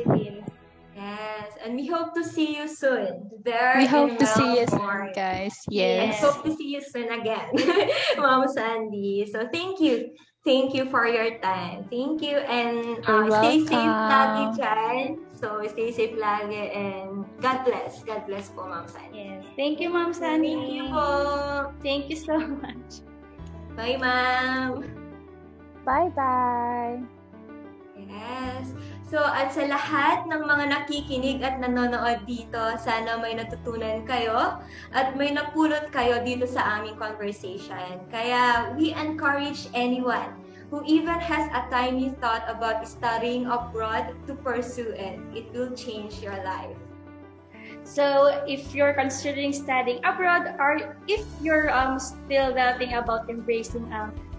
Yes, and we hope to see you soon there. We hope to see you soon, guys. Yes. Hope to see you soon again, Mom Sandy. So thank you for your time. Thank you, and stay safe lagi dyan. So stay safe lagi, and God bless po, Mom Sandy. Yes, thank you, Mom Sandy. Thank you po. Thank you so much. Bye, Ma'am. Bye-bye. Yes. So, at sa lahat ng mga nakikinig at nanonood dito, sana may natutunan kayo at may napulot kayo dito sa aming conversation. Kaya, we encourage anyone who even has a tiny thought about studying abroad to pursue it. It will change your life. So, if you're considering studying abroad, or if you're still doubting about embracing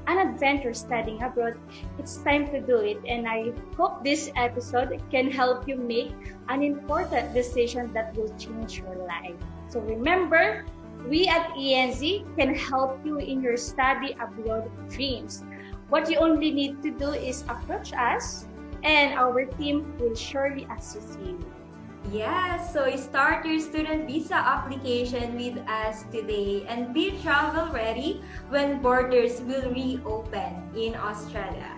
an adventure studying abroad, it's time to do it. And I hope this episode can help you make an important decision that will change your life. So remember, we at ENZ can help you in your study abroad dreams. What you only need to do is approach us, and our team will surely assist you. Yes, so start your student visa application with us today and be travel ready when borders will reopen in Australia.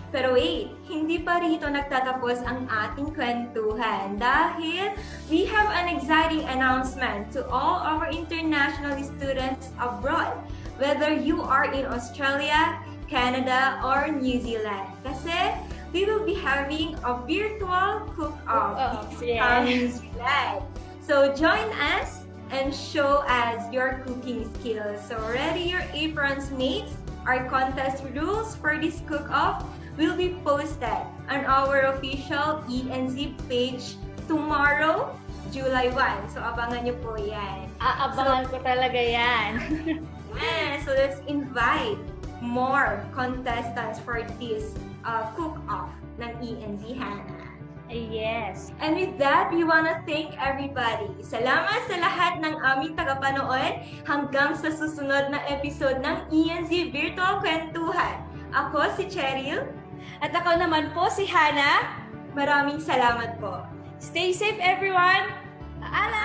Pero wait, hindi pa rito nagtatapos ang ating kwentuhan dahil we have an exciting announcement to all our international students abroad, whether you are in Australia, Canada, or New Zealand. Kasi we will be having a virtual cook-off coming July. So join us and show us your cooking skills. So ready your aprons, mates. Our contest rules for this cook-off will be posted on our official ENZ page tomorrow, July 1. So abangan nyo po yan. Abangan ko talaga yan. So let's invite more contestants for this cook-off ng ENZ, Hannah. Yes. And with that, we wanna thank everybody. Salamat sa lahat ng aming tagapanood hanggang sa susunod na episode ng ENZ Virtual Kwentuhan. Ako si Cheryl. At ako naman po si Hannah. Maraming salamat po. Stay safe, everyone. Paalam!